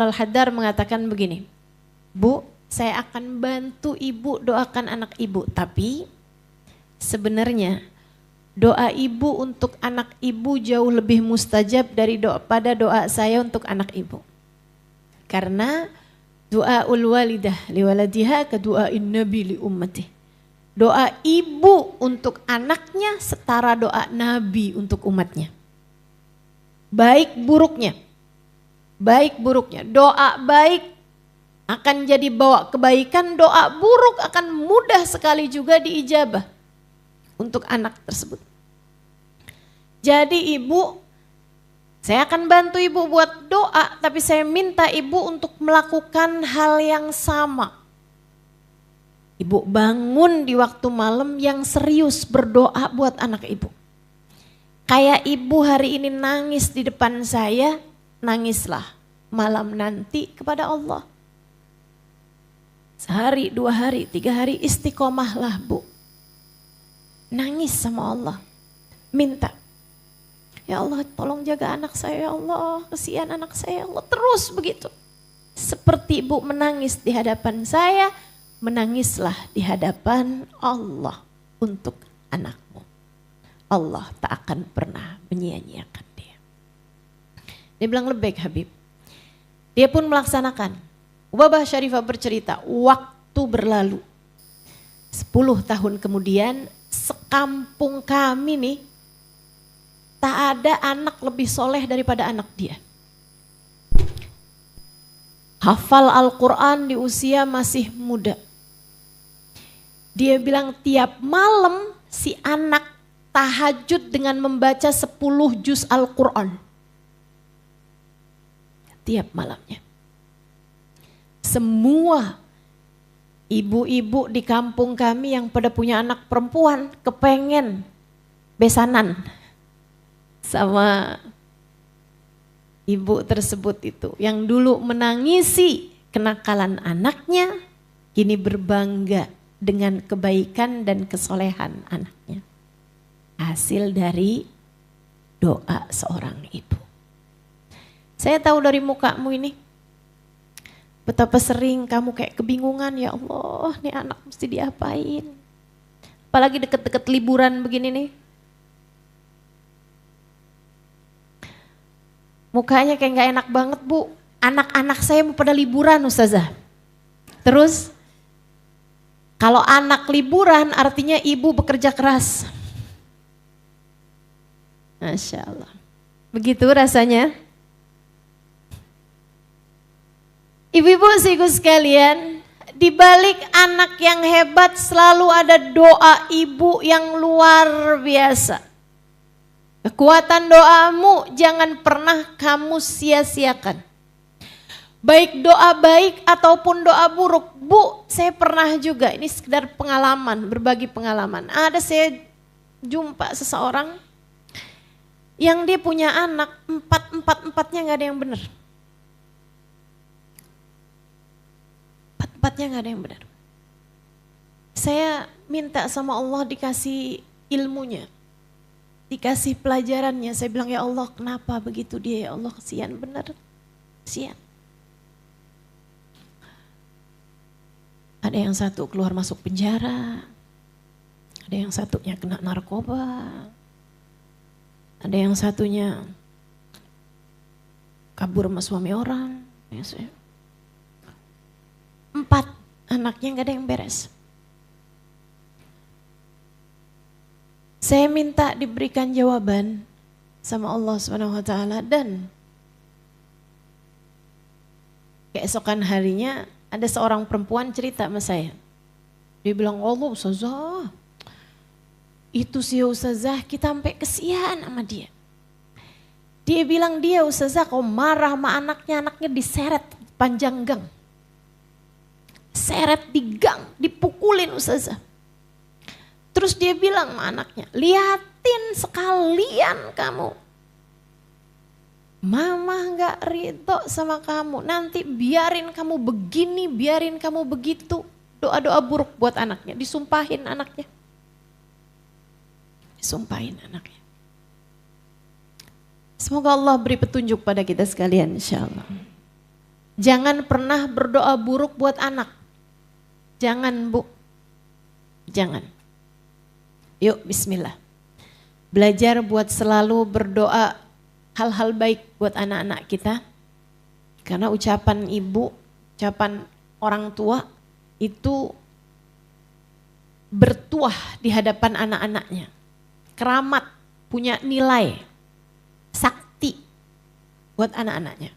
Al-Haddar mengatakan begini, Bu, saya akan bantu ibu doakan anak ibu, tapi sebenarnya doa ibu untuk anak ibu jauh lebih mustajab pada doa saya untuk anak ibu. Karena doaul walidah liwaladiha ka doain nabi li ummati. Doa ibu untuk anaknya setara doa nabi untuk umatnya. Baik buruknya, doa baik akan jadi bawa kebaikan, doa buruk akan mudah sekali juga diijabah untuk anak tersebut. Jadi ibu, saya akan bantu ibu buat doa, tapi saya minta ibu untuk melakukan hal yang sama. Ibu bangun di waktu malam yang serius berdoa buat anak ibu. Kayak ibu hari ini nangis di depan saya, nangislah malam nanti kepada Allah. Sehari, 2 hari, 3 hari istiqomahlah Bu. Nangis sama Allah. Minta. Ya Allah tolong jaga anak saya ya Allah. Kasihan anak saya ya Allah. Terus begitu. Seperti ibu menangis di hadapan saya. Menangislah di hadapan Allah untuk anakmu. Allah tak akan pernah menyia-nyiakan dia. Dia bilang lebih Habib. Dia pun melaksanakan. Ubabah Syarifah bercerita, waktu berlalu 10 tahun kemudian sekampung kami nih tak ada anak lebih soleh daripada anak dia. Hafal Al-Quran di usia masih muda. Dia bilang tiap malam si anak tahajud dengan membaca 10 juz Al-Quran. Tiap malamnya. Semua ibu-ibu di kampung kami yang pada punya anak perempuan kepengen besanan sama ibu tersebut itu. Yang dulu menangisi kenakalan anaknya, kini berbangga dengan kebaikan dan kesolehan anaknya. Hasil dari doa seorang ibu. Saya tahu dari mukamu ini, betapa sering kamu kayak kebingungan, ya Allah nih anak mesti diapain. Apalagi deket-deket liburan begini nih. Mukanya kayak gak enak banget Bu. Anak-anak saya mau pada liburan Ustazah. Terus kalau anak liburan artinya ibu bekerja keras. Masya Allah. Begitu rasanya. Ibu-ibu sekaligus sekalian, di balik anak yang hebat selalu ada doa ibu yang luar biasa. Kekuatan doamu jangan pernah kamu sia-siakan. Baik doa baik ataupun doa buruk. Bu, saya pernah juga, ini sekedar pengalaman, berbagi pengalaman. Ada saya jumpa seseorang yang dia punya anak, empatnya gak ada yang benar. Empatnya gak ada yang benar. Saya minta sama Allah dikasih ilmunya, dikasih pelajarannya. Saya bilang ya Allah kenapa begitu dia, ya Allah kesian benar, kesian. Ada yang satu keluar masuk penjara, ada yang satunya kena narkoba, ada yang satunya kabur sama suami orang. 4 anaknya gak ada yang beres. Saya minta diberikan jawaban sama Allah SWT dan keesokan harinya ada seorang perempuan cerita sama saya. Dia bilang, Allah Ustazah, itu sih Ustazah kita sampai kesian sama dia. Dia bilang dia Ustazah kalau marah sama anaknya diseret panjang gang. Seret di gang, dipukulin Ustazah. Terus dia bilang sama anaknya, liatin sekalian kamu. Mama gak ridho sama kamu, nanti biarin kamu begini, biarin kamu begitu. Doa-doa buruk buat anaknya, disumpahin anaknya. Disumpahin anaknya. Semoga Allah beri petunjuk pada kita sekalian insya Allah. Jangan pernah berdoa buruk buat anak. Jangan, Bu. Jangan. Yuk, bismillah. Belajar buat selalu berdoa hal-hal baik buat anak-anak kita. Karena ucapan ibu, ucapan orang tua itu bertuah di hadapan anak-anaknya. Keramat, punya nilai, sakti buat anak-anaknya.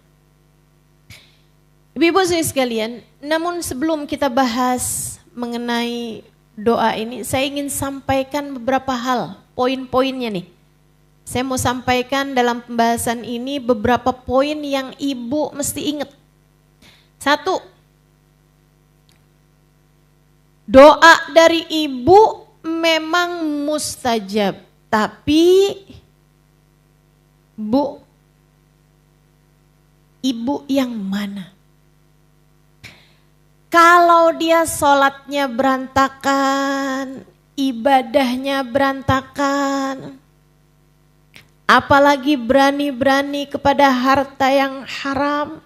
Ibu-ibu sekalian, namun sebelum kita bahas mengenai doa ini, saya ingin sampaikan beberapa hal, poin-poinnya nih. Saya mau sampaikan dalam pembahasan ini beberapa poin yang ibu mesti ingat. 1, doa dari ibu memang mustajab, tapi Bu, ibu yang mana? Kalau dia sholatnya berantakan, ibadahnya berantakan, apalagi berani-berani kepada harta yang haram,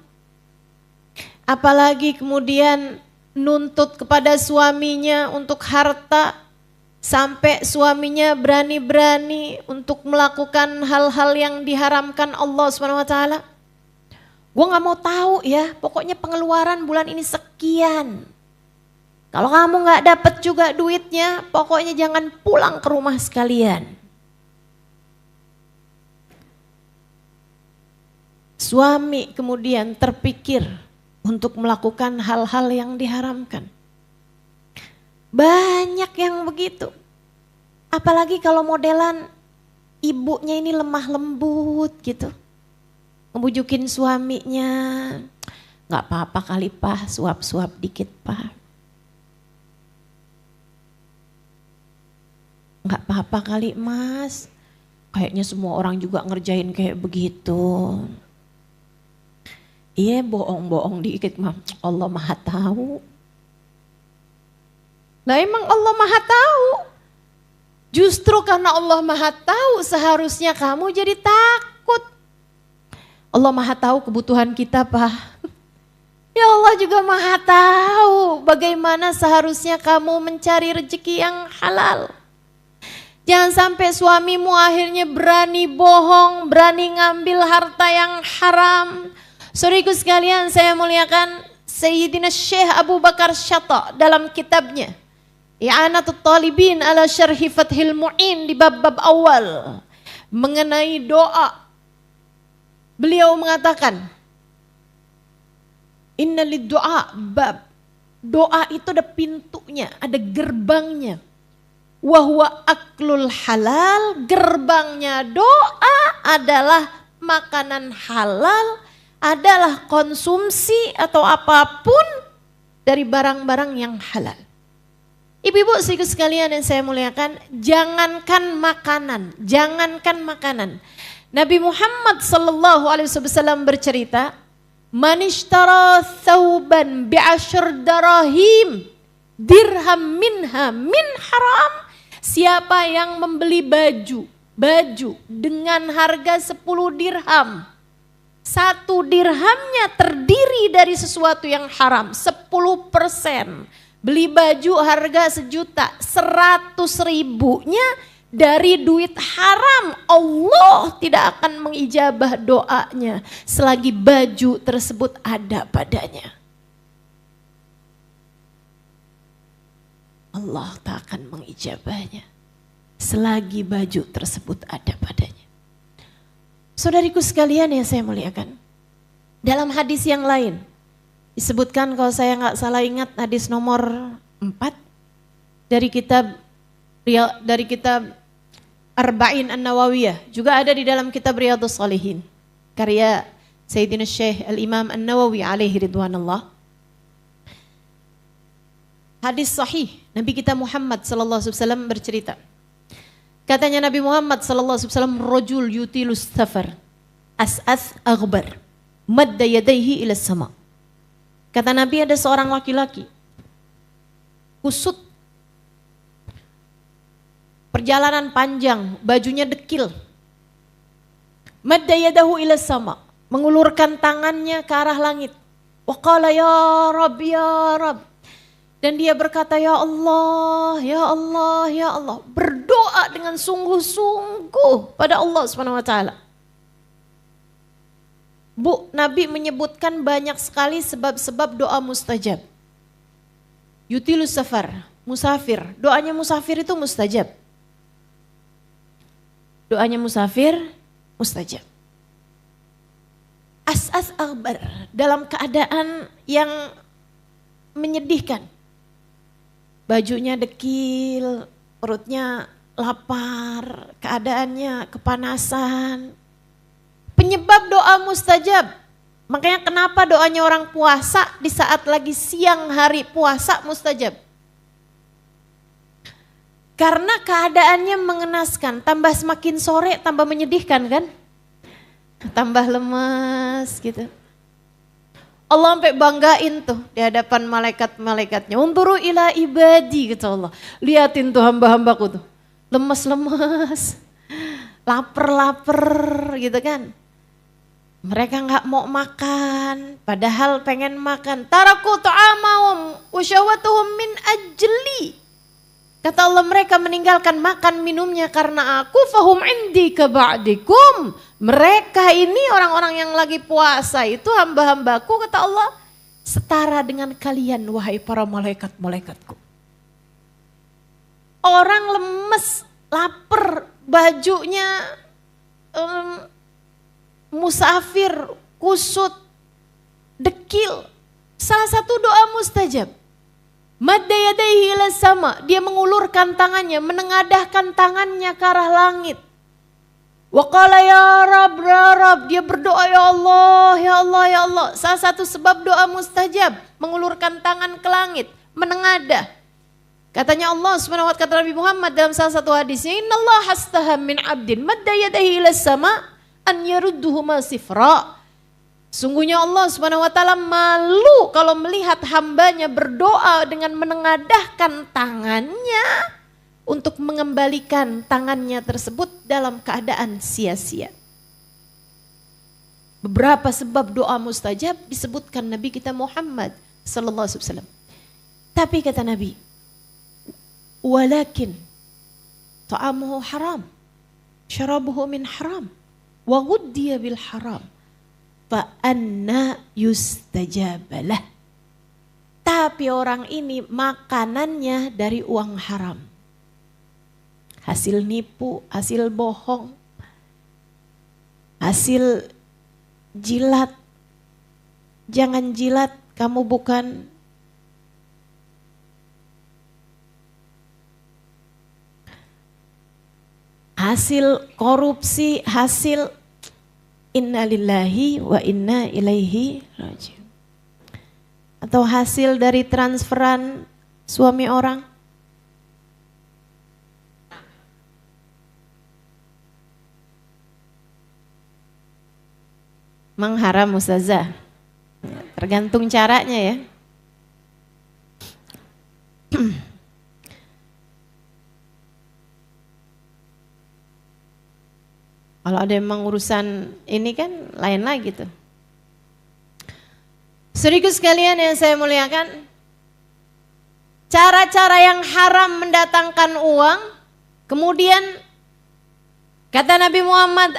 apalagi kemudian nuntut kepada suaminya untuk harta, sampai suaminya berani-berani untuk melakukan hal-hal yang diharamkan Allah SWT. Gue gak mau tahu ya, pokoknya pengeluaran bulan ini sekian. Kalau kamu gak dapet juga duitnya, pokoknya jangan pulang ke rumah sekalian. Suami kemudian terpikir untuk melakukan hal-hal yang diharamkan. Banyak yang begitu. Apalagi kalau modelan ibunya ini lemah lembut gitu. Ngebujukin suaminya, gak apa-apa kali Pak, suap-suap dikit Pak. Gak apa-apa kali Mas, kayaknya semua orang juga ngerjain kayak begitu. Iya bohong-bohong dikit mah, Allah Maha tahu. Nah emang Allah Maha tahu. Justru karena Allah Maha tahu seharusnya kamu jadi takut. Allah Maha tahu kebutuhan kita Pak. Ya Allah juga Maha tahu bagaimana seharusnya kamu mencari rezeki yang halal. Jangan sampai suamimu akhirnya berani bohong, berani ngambil harta yang haram. Saudaraku sekalian, saya muliakan Sayyidina Syekh Abu Bakar Syatta dalam kitabnya I'anatul Talibin ala Syarhi Fathil Mu'in di bab-bab awal mengenai doa. Beliau mengatakan, inna lid-du'a bab. Doa itu ada pintunya, ada gerbangnya. Wa huwa aklul halal, gerbangnya doa adalah makanan halal, adalah konsumsi atau apapun dari barang-barang yang halal. Ibu-ibu sekalian yang saya muliakan, jangankan makanan. Nabi Muhammad SAW bercerita, man ishtara thawban bi'ashr darahim dirham minha min haram. Siapa yang membeli baju dengan harga 10 dirham. 1 dirhamnya terdiri dari sesuatu yang haram, 10%. Beli baju harga 1 juta, 100 ribunya dari duit haram, Allah tidak akan mengijabah doanya selagi baju tersebut ada padanya. Allah tak akan mengijabahnya selagi baju tersebut ada padanya. Saudariku sekalian yang saya muliakan, dalam hadis yang lain disebutkan, kalau saya nggak salah ingat, hadis nomor 4 dari kitab Arba'in An-Nawawiyah, juga ada di dalam kitab Riyadhus Shalihin, karya Sayyidina Syekh Al-Imam An-Nawawi alaihi ridwanullah. Hadis sahih, Nabi kita Muhammad sallallahu alaihi wasallam bercerita. Katanya Nabi Muhammad sallallahu alaihi wasallam, rajul yutilus safar, as'ath aghbar, madda yadayhi ila sama. Kata Nabi, ada seorang laki-laki kusut, perjalanan panjang, bajunya dekil. Madda yadahu ila sama, mengulurkan tangannya ke arah langit. Wa qala ya Rabb ya Rabb. Dan dia berkata ya Allah, ya Allah, ya Allah. Berdoa dengan sungguh-sungguh pada Allah Subhanahu wa taala. Bu, Nabi menyebutkan banyak sekali sebab-sebab doa mustajab. Yutilus safar, musafir. Doanya musafir itu mustajab. Doanya musafir mustajab. As-as akbar, dalam keadaan yang menyedihkan. Bajunya dekil, perutnya lapar, keadaannya kepanasan. Penyebab doa mustajab. Makanya kenapa doanya orang puasa di saat lagi siang hari puasa mustajab. Karena keadaannya mengenaskan, tambah semakin sore tambah menyedihkan kan? Tambah lemas gitu. Allah sampai banggain tuh di hadapan malaikat-malaikatnya. Unzuru ila ibadi kata Allah. Liatin tuh hamba-hambaku tuh. Lemes-lemes. Laper-laper gitu kan. Mereka gak mau makan. Padahal pengen makan. Taraku ta'amahum wa syahwatuhum min ajli. Kata Allah mereka meninggalkan makan minumnya karena aku. Fahum indi kaba'dikum. Mereka ini orang-orang yang lagi puasa itu hamba-hambaku kata Allah setara dengan kalian wahai para malaikat-malaikatku. Orang lemes, lapar, bajunya musafir, kusut, dekil. Salah satu doa mustajab. Madda yadaihi ila sama, dia mengulurkan tangannya, menengadahkan tangannya ke arah langit. Wa qala ya Rabb, dia berdoa ya Allah, ya Allah, ya Allah. Salah satu sebab doa mustajab, mengulurkan tangan ke langit, menengadah. Katanya Allah Subhanahu wa ta'ala, kata Nabi Muhammad dalam salah satu hadisnya, innallaha astaha min 'abdin madda yadayhi ila sama an yarudduhuma sifra. Sungguhnya Allah Subhanahu wa ta'ala malu kalau melihat hambanya berdoa dengan menengadahkan tangannya untuk mengembalikan tangannya tersebut dalam keadaan sia-sia. Beberapa sebab doa mustajab disebutkan Nabi kita Muhammad sallallahu alaihi wasallam. Tapi kata Nabi, walakin ta'amuhu haram, syarabuhu min haram, wa ghuddiya bil haram, fa anna yustajabalah. Tapi orang ini makanannya dari uang haram. Hasil nipu, hasil bohong, hasil jilat. Jangan jilat, kamu bukan hasil korupsi, hasil innalillahi wa inna ilaihi raji'un. Atau hasil dari transferan suami orang. Mengharam ustazah. Tergantung caranya ya. Kalau ada emang urusan ini kan lain lagi tuh. Saudaraku sekalian yang saya muliakan, cara-cara yang haram mendatangkan uang, kemudian kata Nabi Muhammad,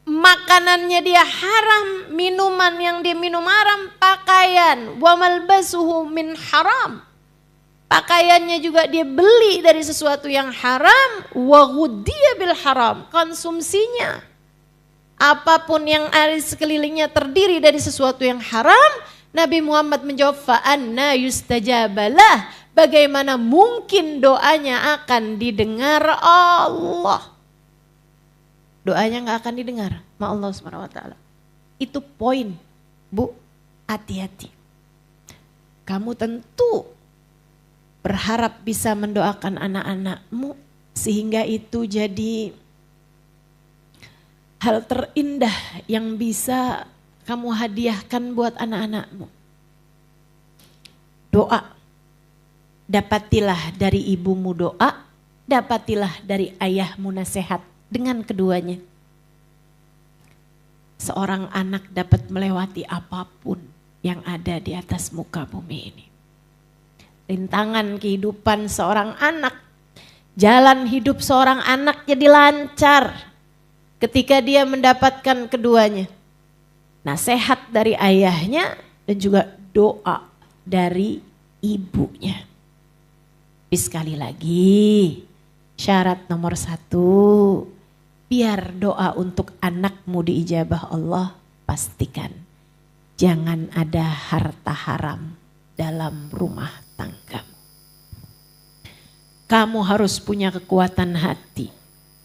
makanannya dia haram, minuman yang dia minum haram, pakaian wa malbasuhu min haram. Pakaiannya juga dia beli dari sesuatu yang haram, wa ghuddiya bil haram, konsumsinya. Apapun yang ada di sekelilingnya terdiri dari sesuatu yang haram, Nabi Muhammad menjawab fa anna yustajabalah, bagaimana mungkin doanya akan didengar Allah. Doanya gak akan didengar sama Allah SWT. Itu poin, Bu, hati-hati. Kamu tentu berharap bisa mendoakan anak-anakmu sehingga itu jadi hal terindah yang bisa kamu hadiahkan buat anak-anakmu. Doa. Dapatilah dari ibumu doa, dapatilah dari ayahmu nasihat. Dengan keduanya, seorang anak dapat melewati apapun yang ada di atas muka bumi ini. Rintangan kehidupan seorang anak, jalan hidup seorang anak jadi lancar ketika dia mendapatkan keduanya. Nasihat dari ayahnya dan juga doa dari ibunya. Tapi sekali lagi, syarat nomor 1, biar doa untuk anakmu diijabah Allah, pastikan jangan ada harta haram dalam rumah tanggamu. Kamu harus punya kekuatan hati.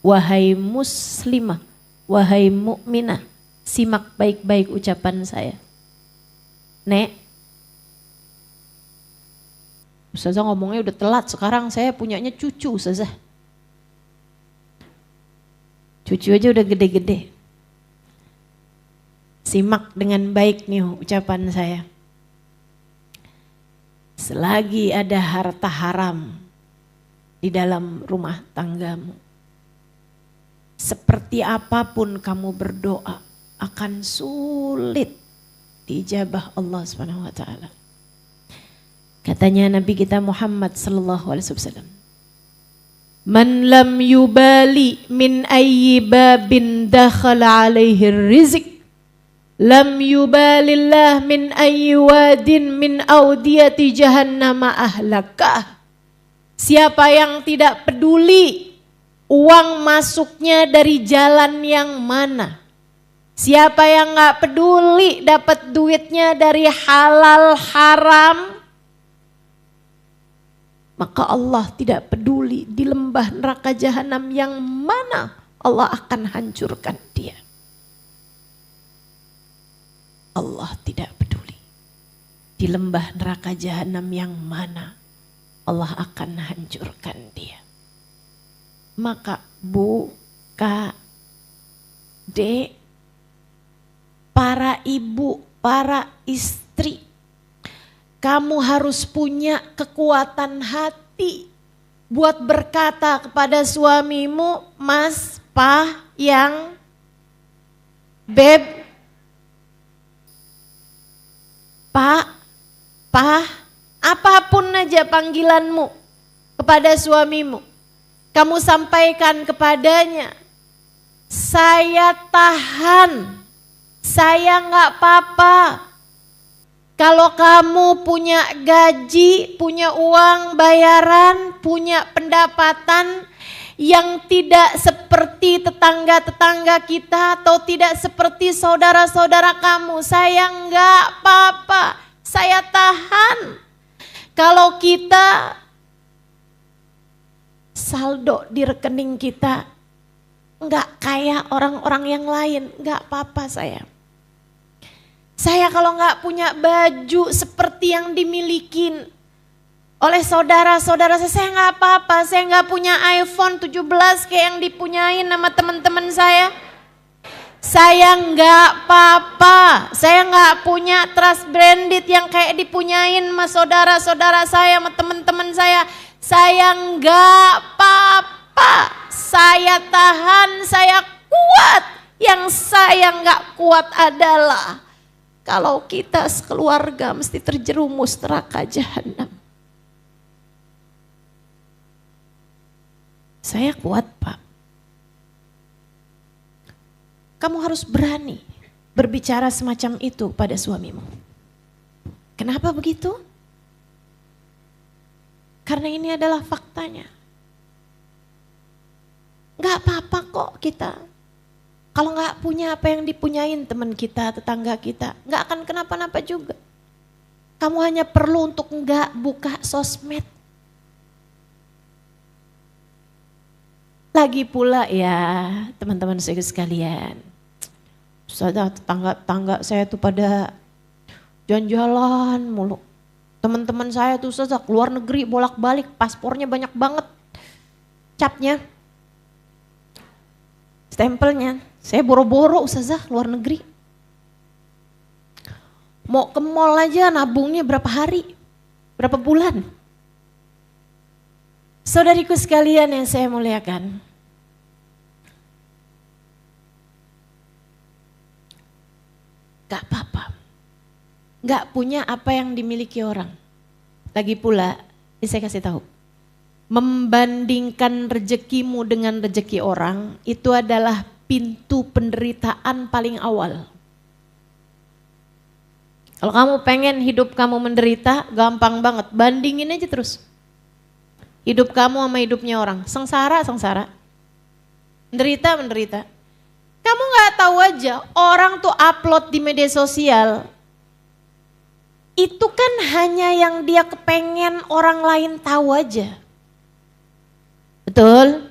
Wahai muslimah, wahai mukminah, simak baik-baik ucapan saya. Nek, Ustazah ngomongnya udah telat, sekarang saya punyanya cucu Ustazah. Cucu aja udah gede-gede. Simak dengan baik nih ucapan saya. Selagi ada harta haram di dalam rumah tanggamu, seperti apapun kamu berdoa akan sulit diijabah Allah Subhanahu wa taala. Katanya Nabi kita Muhammad sallallahu alaihi wasallam, "Man lam yubali min ayyi babin dakhala alaihi rizq, lam yubalillah min ayyi wadin min audiyati jahannama ahlakah." Siapa yang tidak peduli uang masuknya dari jalan yang mana, siapa yang gak peduli dapat duitnya dari halal haram, maka Allah tidak peduli di lembah neraka jahanam yang mana Allah akan hancurkan dia. Allah tidak peduli di lembah neraka jahanam yang mana Allah akan hancurkan dia. Maka Bu, Kak, Dek, para ibu, para istri, kamu harus punya kekuatan hati buat berkata kepada suamimu, Mas, Pak, Yang, Beb, Pak, apapun aja panggilanmu kepada suamimu. Kamu sampaikan kepadanya, saya tahan, saya nggak apa-apa. Kalau kamu punya gaji, punya uang bayaran, punya pendapatan yang tidak seperti tetangga-tetangga kita atau tidak seperti saudara-saudara kamu, saya enggak apa-apa, saya tahan. Kalau kita saldo di rekening kita enggak kayak orang-orang yang lain, enggak apa-apa saya. Saya kalau nggak punya baju seperti yang dimiliki oleh saudara-saudara saya nggak apa-apa. Saya nggak punya iPhone 17 kayak yang dipunyain sama teman-teman saya. Saya nggak apa-apa. Saya nggak punya trust branded yang kayak dipunyain sama saudara-saudara saya, sama teman-teman saya. Saya nggak apa-apa. Saya tahan, saya kuat. Yang saya nggak kuat adalah kalau kita sekeluarga mesti terjerumus neraka jahanam. Saya kuat, Pak. Kamu harus berani berbicara semacam itu pada suamimu. Kenapa begitu? Karena ini adalah faktanya. Gak apa-apa kok kita. Kalau gak punya apa yang dipunyain teman kita, tetangga kita, gak akan kenapa-napa juga. Kamu hanya perlu untuk gak buka sosmed. Lagi pula ya teman-teman saya sekalian. Sudah tetangga-tetangga saya tuh pada jalan-jalan mulu. Teman-teman saya tuh sudah keluar negeri bolak-balik, paspornya banyak banget. Capnya, stempelnya. Saya boro-boro Ustazah luar negeri. Mau ke mall aja nabungnya berapa hari, berapa bulan. Saudariku sekalian yang saya muliakan. Gak apa-apa. Gak punya apa yang dimiliki orang. Lagi pula, ini saya kasih tahu. Membandingkan rezekimu dengan rezeki orang, itu adalah pintu penderitaan paling awal. Kalau kamu pengen hidup kamu menderita, gampang banget. Bandingin aja terus. Hidup kamu sama hidupnya orang. Sengsara, sengsara. Menderita, menderita. Kamu gak tahu aja, orang tuh upload di media sosial, itu kan hanya yang dia kepengen orang lain tahu aja. Betul?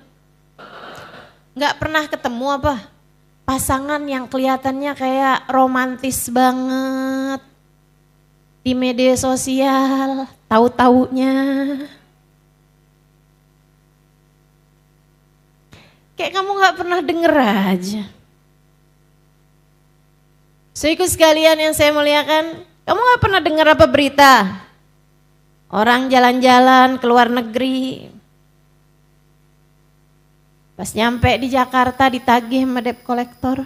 Gak pernah ketemu apa? Pasangan yang kelihatannya kayak romantis banget di media sosial, tahu-taunya kayak kamu gak pernah denger aja. Saudaraku sekalian yang saya muliakan, kamu gak pernah dengar apa berita? Orang jalan-jalan ke luar negeri, pas nyampe di Jakarta ditagih sama debt collector.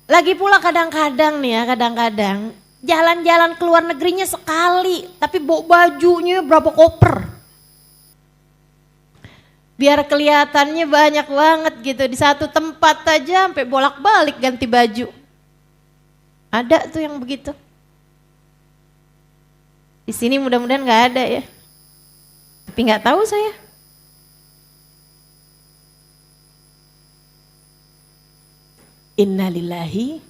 Lagi pula kadang-kadang nih ya, kadang-kadang jalan-jalan ke luar negerinya sekali, tapi bawa bajunya berapa koper. Biar kelihatannya banyak banget gitu, di satu tempat aja sampai bolak-balik ganti baju. Ada tuh yang begitu. Di sini mudah-mudahan nggak ada ya. Tapi nggak tahu saya. Inna lillahi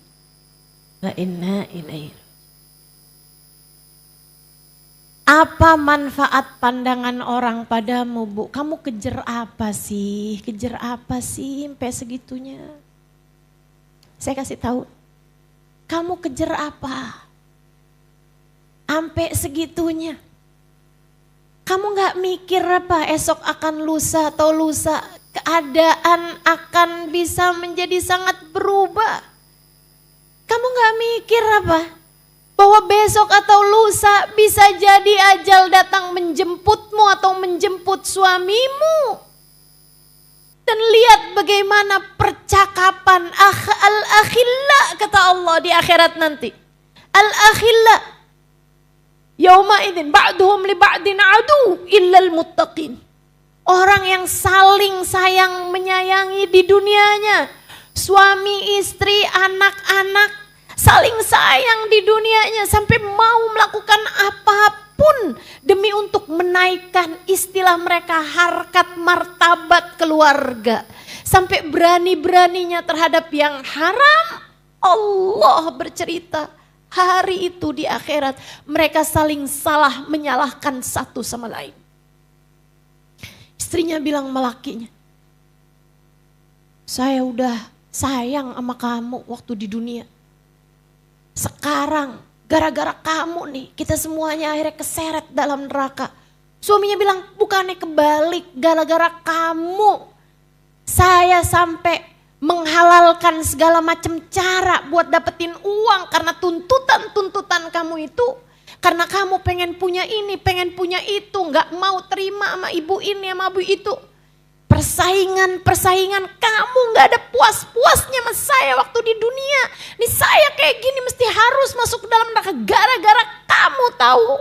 wa inna ilaihi. Apa manfaat pandangan orang padamu, Bu? Kamu kejar apa sih? Kejar apa sih sampai segitunya? Saya kasih tahu. Kamu kejar apa? Sampai segitunya. Kamu gak mikir apa esok akan lusa atau lusa, keadaan akan bisa menjadi sangat berubah. Kamu gak mikir apa? Bahwa besok atau lusa bisa jadi ajal datang menjemputmu atau menjemput suamimu. Dan lihat bagaimana percakapan al-akhilla kata Allah di akhirat nanti. Al-akhilla. Yauma idzin ba'duhum li ba'din adu illal muttaqin. Orang yang saling sayang menyayangi di dunianya. Suami, istri, anak-anak saling sayang di dunianya sampai mau melakukan apapun demi untuk menaikkan istilah mereka harkat martabat keluarga. Sampai berani-beraninya terhadap yang haram. Allah bercerita. Hari itu di akhirat mereka saling salah menyalahkan satu sama lain. Istrinya bilang sama lakinya, saya udah sayang sama kamu waktu di dunia. Sekarang gara-gara kamu nih kita semuanya akhirnya keseret dalam neraka. Suaminya bilang bukannya kebalik, gara-gara kamu saya sampai menghalalkan segala macam cara buat dapetin uang karena tuntutan-tuntutan kamu itu. Karena kamu pengen punya ini, pengen punya itu, gak mau terima sama ibu ini, sama ibu itu. Persaingan, kamu gak ada puas-puasnya sama saya waktu di dunia. Nih saya kayak gini mesti harus masuk ke dalam neraka gara-gara kamu tahu.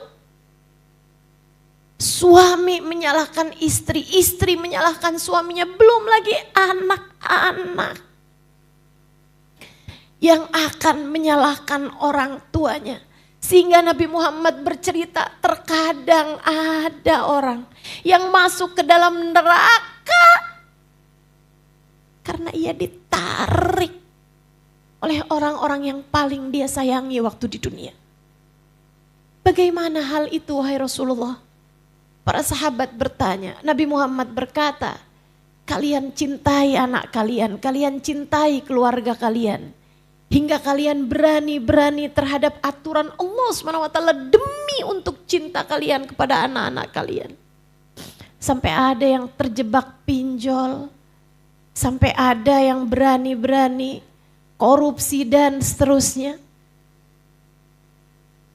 Suami menyalahkan istri, istri menyalahkan suaminya, belum lagi anak-anak yang akan menyalahkan orang tuanya. Sehingga Nabi Muhammad bercerita terkadang ada orang yang masuk ke dalam neraka karena ia ditarik oleh orang-orang yang paling dia sayangi waktu di dunia. Bagaimana hal itu wahai Rasulullah? Para sahabat bertanya, Nabi Muhammad berkata, kalian cintai anak kalian, kalian cintai keluarga kalian. Hingga kalian berani-berani terhadap aturan Allah SWT demi untuk cinta kalian kepada anak-anak kalian. Sampai ada yang terjebak pinjol, sampai ada yang berani-berani korupsi dan seterusnya.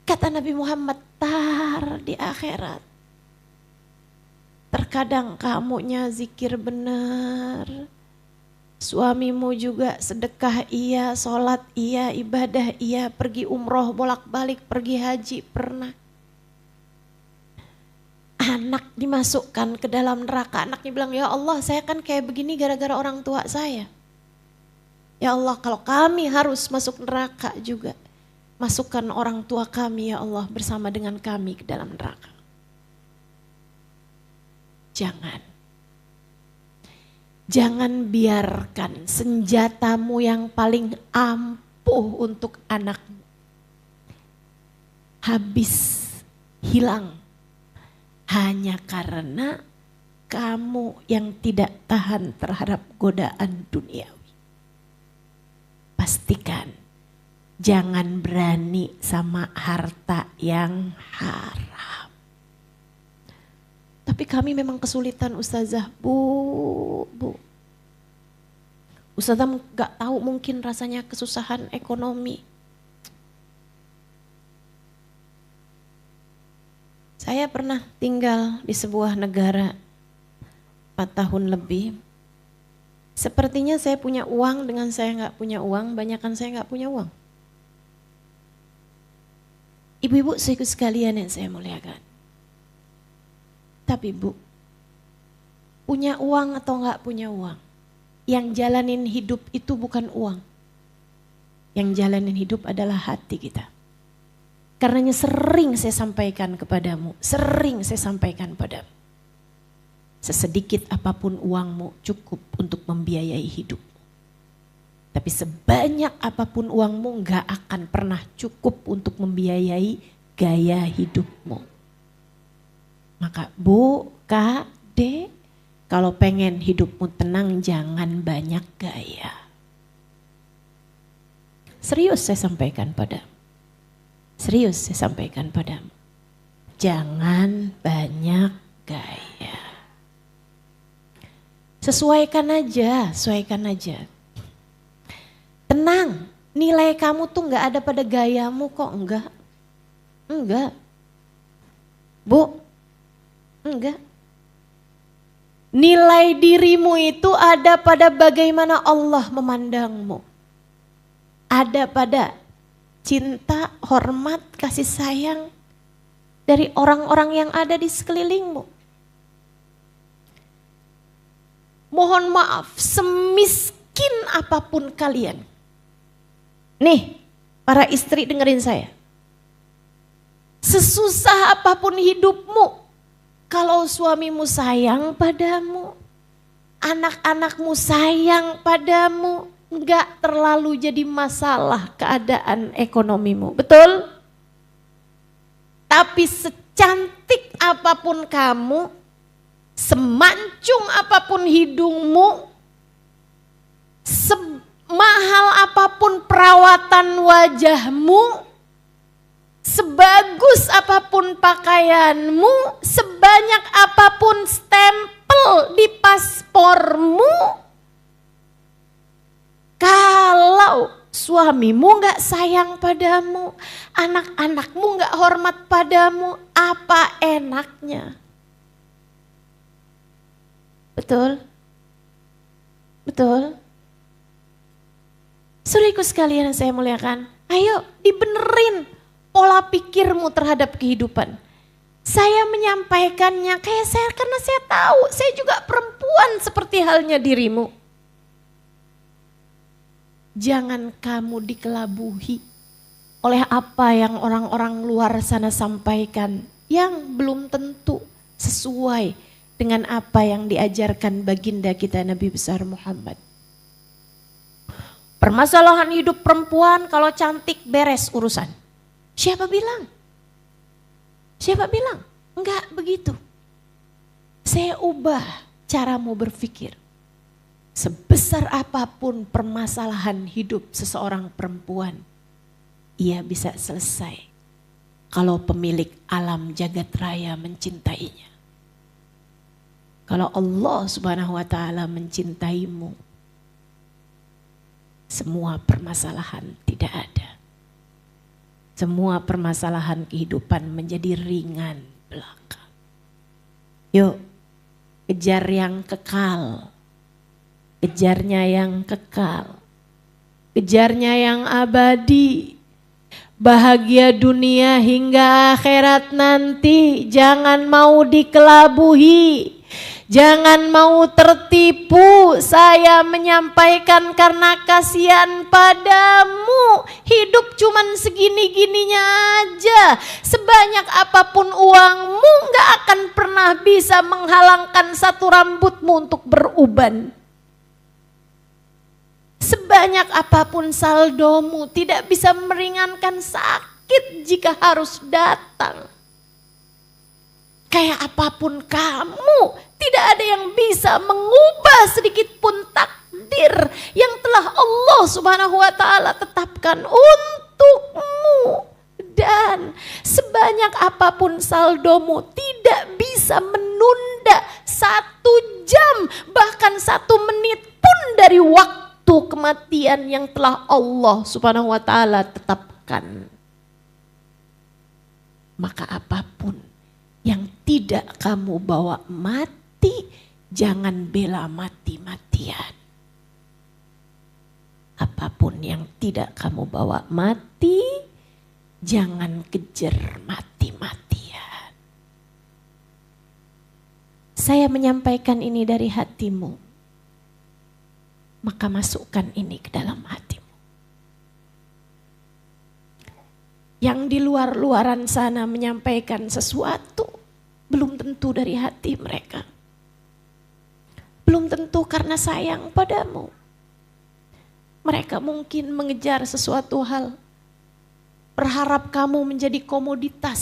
Kata Nabi Muhammad, tar di akhirat. Terkadang kamunya zikir benar, Suamimu juga sedekah iya, sholat iya, ibadah iya, pergi umroh bolak-balik, pergi haji pernah. Anak dimasukkan ke dalam neraka, anaknya bilang, ya Allah saya kan kayak begini gara-gara orang tua saya. Ya Allah kalau kami harus masuk neraka juga, masukkan orang tua kami ya Allah bersama dengan kami ke dalam neraka. Jangan biarkan senjatamu yang paling ampuh untuk anakmu habis, hilang. Hanya karena kamu yang tidak tahan terhadap godaan duniawi. Pastikan jangan berani sama harta yang haram. Tapi kami memang kesulitan Ustazah, Bu. Ustazah gak tahu mungkin rasanya kesusahan ekonomi. Saya pernah tinggal di sebuah negara 4 tahun lebih. Sepertinya saya punya uang dengan saya gak punya uang, banyakan saya gak punya uang. Ibu-ibu saudaraku sekalian yang saya muliakan. Tapi Bu, punya uang atau gak punya uang, yang jalanin hidup itu bukan uang. Yang jalanin hidup adalah hati kita. Karenanya sering saya sampaikan kepadamu, sesedikit apapun uangmu cukup untuk membiayai hidupmu. Tapi sebanyak apapun uangmu gak akan pernah cukup untuk membiayai gaya hidupmu. Maka Bu, Kak, Dek, kalau pengen hidupmu tenang jangan banyak gaya. Serius saya sampaikan padamu. Jangan banyak gaya. Sesuaikan aja. Tenang, nilai kamu tuh gak ada pada gayamu kok, enggak. Bu, enggak. Nilai dirimu itu ada pada bagaimana Allah memandangmu. Ada pada cinta, hormat, kasih sayang dari orang-orang yang ada di sekelilingmu. Mohon maaf, semiskin apapun kalian. Nih, para istri dengerin saya. Sesusah apapun hidupmu, kalau suamimu sayang padamu, anak-anakmu sayang padamu, enggak terlalu jadi masalah keadaan ekonomimu, betul? Tapi secantik apapun kamu, semancung apapun hidungmu, semahal apapun perawatan wajahmu, sebagus apapun pakaianmu, sebanyak apapun stempel di paspormu, kalau suamimu gak sayang padamu, anak-anakmu gak hormat padamu, apa enaknya? Betul? Saudaraku sekalian yang saya muliakan, ayo dibenerin pola pikirmu terhadap kehidupan. Saya menyampaikannya karena saya tahu, saya juga perempuan seperti halnya dirimu. Jangan kamu dikelabuhi oleh apa yang orang-orang luar sana sampaikan yang belum tentu sesuai dengan apa yang diajarkan baginda kita Nabi besar Muhammad. Permasalahan hidup perempuan kalau cantik beres urusan. Siapa bilang? Enggak begitu. Saya ubah caramu berpikir. Sebesar apapun permasalahan hidup seseorang perempuan, ia bisa selesai kalau pemilik alam jagat raya mencintainya. Kalau Allah Subhanahu wa taala mencintaimu, semua permasalahan tidak ada. Semua permasalahan kehidupan menjadi ringan belaka. Yuk, kejar yang kekal. kejarnya yang kekal, kejarnya yang abadi, bahagia dunia hingga akhirat nanti. Jangan mau dikelabuhi, jangan mau tertipu. Saya menyampaikan karena kasihan padamu. Hidup cuman segini-gininya aja. Sebanyak apapun uangmu gak akan pernah bisa menghalangkan satu rambutmu untuk beruban. Sebanyak apapun saldomu tidak bisa meringankan sakit jika harus datang. Kayak apapun kamu, tidak ada yang bisa mengubah sedikit pun takdir yang telah Allah Subhanahu wa taala tetapkan untukmu. Dan sebanyak apapun saldomu tidak bisa menunda 1 jam bahkan 1 menit pun dari waktu kematian yang telah Allah Subhanahu wa taala tetapkan. Maka apapun yang tidak kamu bawa mati, jangan bela mati-matian. Apapun yang tidak kamu bawa mati, jangan kejar mati-matian. Saya menyampaikan ini dari hatimu. Maka masukkan ini ke dalam hatimu. Yang di luar-luaran sana menyampaikan sesuatu, belum tentu dari hati mereka. Belum tentu karena sayang padamu. Mereka mungkin mengejar sesuatu hal, berharap kamu menjadi komoditas,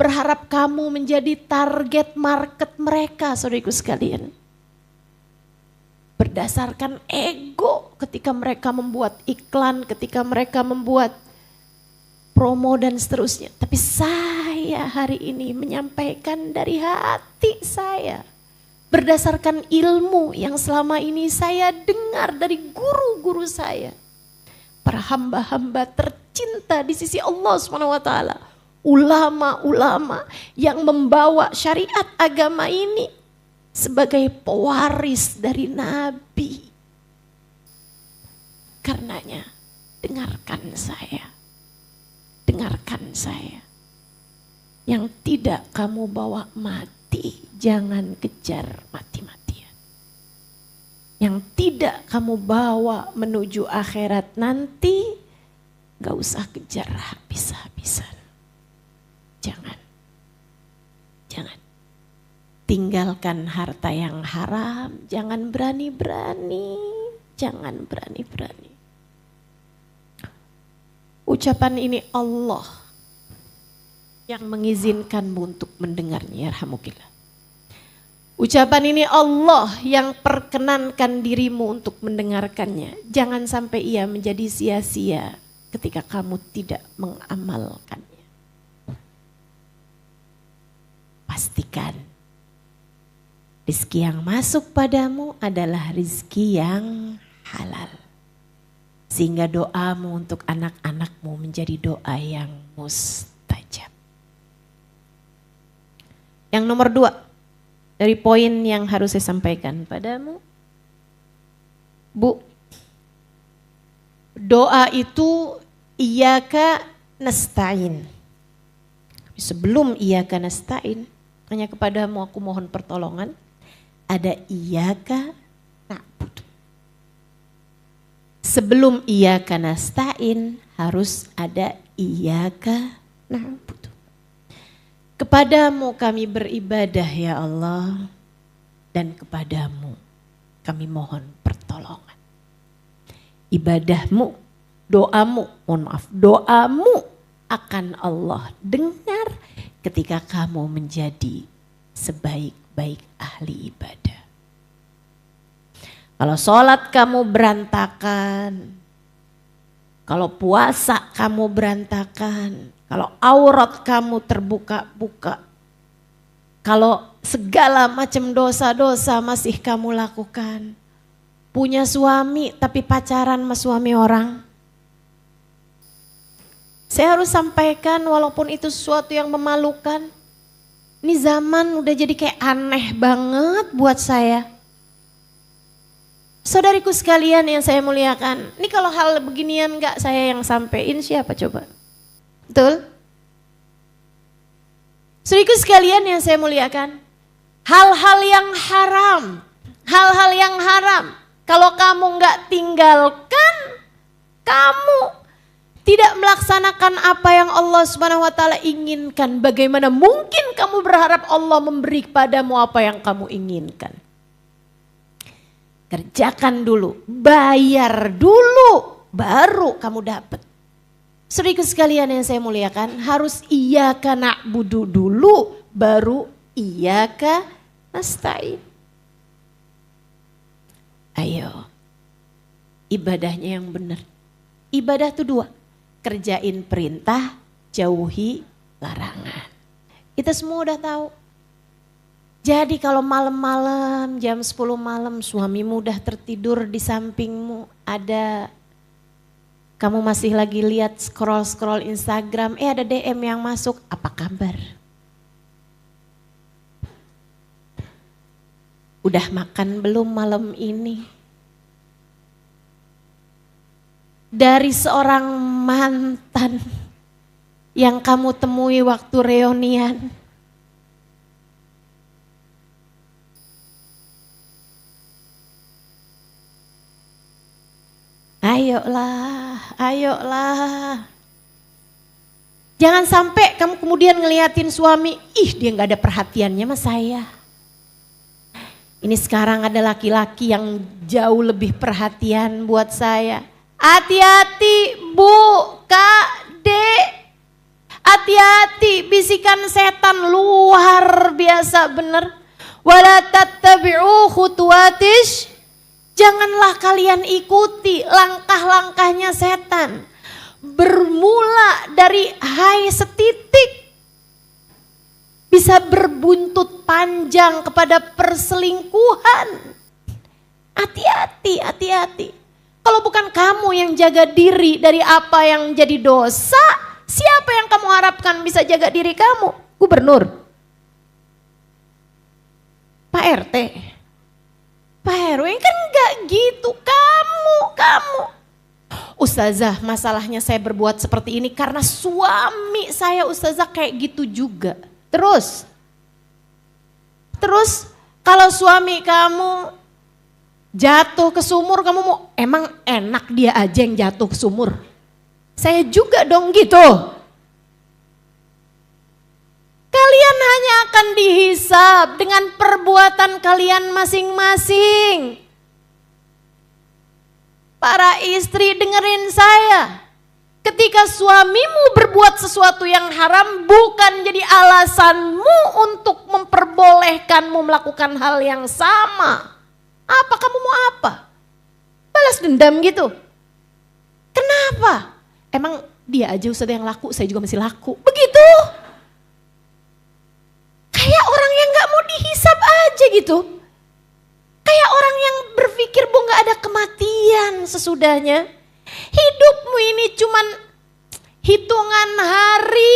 berharap kamu menjadi target market mereka, saudaraku sekalian. Berdasarkan ego ketika mereka membuat iklan, ketika mereka membuat promo dan seterusnya. Tapi saya hari ini menyampaikan dari hati saya. Berdasarkan ilmu yang selama ini saya dengar dari guru-guru saya. Para hamba-hamba tercinta di sisi Allah SWT. Ulama-ulama yang membawa syariat agama ini sebagai pewaris dari Nabi. Karenanya dengarkan saya. Dengarkan saya. Yang tidak kamu bawa mati, jangan kejar mati-matian. Yang tidak kamu bawa menuju akhirat nanti, gak usah kejar habis-habisan. Jangan. Jangan. Tinggalkan harta yang haram, jangan berani-berani, jangan berani-berani. Ucapan ini Allah yang mengizinkanmu untuk mendengarnya, yarhamukillah. Ucapan ini Allah yang perkenankan dirimu untuk mendengarkannya. Jangan sampai ia menjadi sia-sia ketika kamu tidak mengamalkannya. Pastikan rizki yang masuk padamu adalah rizki yang halal. Sehingga doamu untuk anak-anakmu menjadi doa yang mustajab. Yang nomor 2, dari poin yang harus saya sampaikan padamu. Bu, doa itu iyyaka nasta'in. Sebelum iyyaka nasta'in, hanya kepadamu aku mohon pertolongan. Ada iyyaka na'budu. Sebelum iyyaka nasta'in harus ada iyyaka na'budu. Kepadamu kami beribadah ya Allah, dan kepadamu kami mohon pertolongan. Ibadahmu, doamu, doamu akan Allah dengar ketika kamu menjadi sebaik-baik ahli ibadah. Kalau sholat kamu berantakan, kalau puasa kamu berantakan, kalau aurat kamu terbuka-buka, kalau segala macam dosa-dosa masih kamu lakukan, punya suami tapi pacaran sama suami orang, saya harus sampaikan walaupun itu sesuatu yang memalukan. Ini zaman udah jadi kayak aneh banget buat saya. Saudariku sekalian yang saya muliakan, ini kalau hal beginian enggak saya yang sampein, siapa coba? Betul? Saudariku sekalian yang saya muliakan, hal-hal yang haram, kalau kamu enggak tinggalkan, kamu tidak melaksanakan apa yang Allah Subhanahu wa taala inginkan. Bagaimana mungkin kamu berharap Allah memberi kepadamu apa yang kamu inginkan? Kerjakan dulu, bayar dulu, baru kamu dapat. Saudaraku sekalian yang saya muliakan, harus iyyaka na'budu dulu, baru iyyaka nasta'in. Ayo, ibadahnya yang benar. Ibadah itu 2, kerjain perintah, jauhi larangan. Kita semua udah tahu. Jadi kalau malam-malam jam 10 malam suamimu udah tertidur di sampingmu, ada kamu masih lagi lihat scroll Instagram, ada DM yang masuk, apa kabar? Udah makan belum malam ini? Dari seorang mantan yang kamu temui waktu reunian. Ayolah. Jangan sampai kamu kemudian ngeliatin suami, dia gak ada perhatiannya sama saya. Ini sekarang ada laki-laki yang jauh lebih perhatian buat saya. Hati-hati Bu, Kak, Dek. Hati-hati, bisikan setan luar biasa bener. Wala tattabi'u khutuwatish. Janganlah kalian ikuti langkah-langkahnya setan. Bermula dari hai setitik. Bisa berbuntut panjang kepada perselingkuhan. Hati-hati. Kalau bukan kamu yang jaga diri dari apa yang jadi dosa, siapa yang kamu harapkan bisa jaga diri kamu? Gubernur? Pak RT? Pak RW kan enggak gitu, kamu. Ustazah, masalahnya saya berbuat seperti ini karena suami saya Ustazah kayak gitu juga. Terus kalau suami kamu jatuh ke sumur, kamu mau emang enak dia aja yang jatuh ke sumur? Saya juga dong gitu. Kalian hanya akan dihisab dengan perbuatan kalian masing-masing. Para istri dengerin saya. Ketika suamimu berbuat sesuatu yang haram, bukan jadi alasanmu untuk memperbolehkanmu melakukan hal yang sama. Apa kamu mau apa? Balas dendam gitu. Kenapa? Emang dia aja Ustaz yang laku, saya juga masih laku. Begitu. Kayak orang yang gak mau dihisab aja gitu. Kayak orang yang berpikir bahwa gak ada kematian sesudahnya. Hidupmu ini cuman hitungan hari.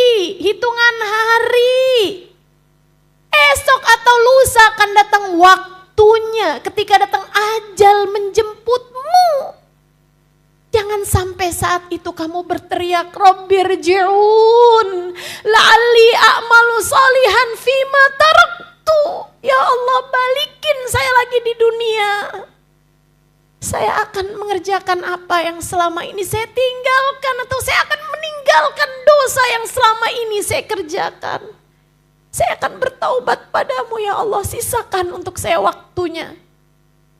Esok atau lusa akan datang waktunya ketika datang ajal menjemputmu. Jangan sampai saat itu kamu berteriak, Rabbirji'un la'alli a'malu salihan fima taraktu. Ya Allah, balikin saya lagi di dunia. Saya akan mengerjakan apa yang selama ini saya tinggalkan, atau saya akan meninggalkan dosa yang selama ini saya kerjakan. Saya akan bertaubat padamu ya Allah, sisakan untuk saya waktunya.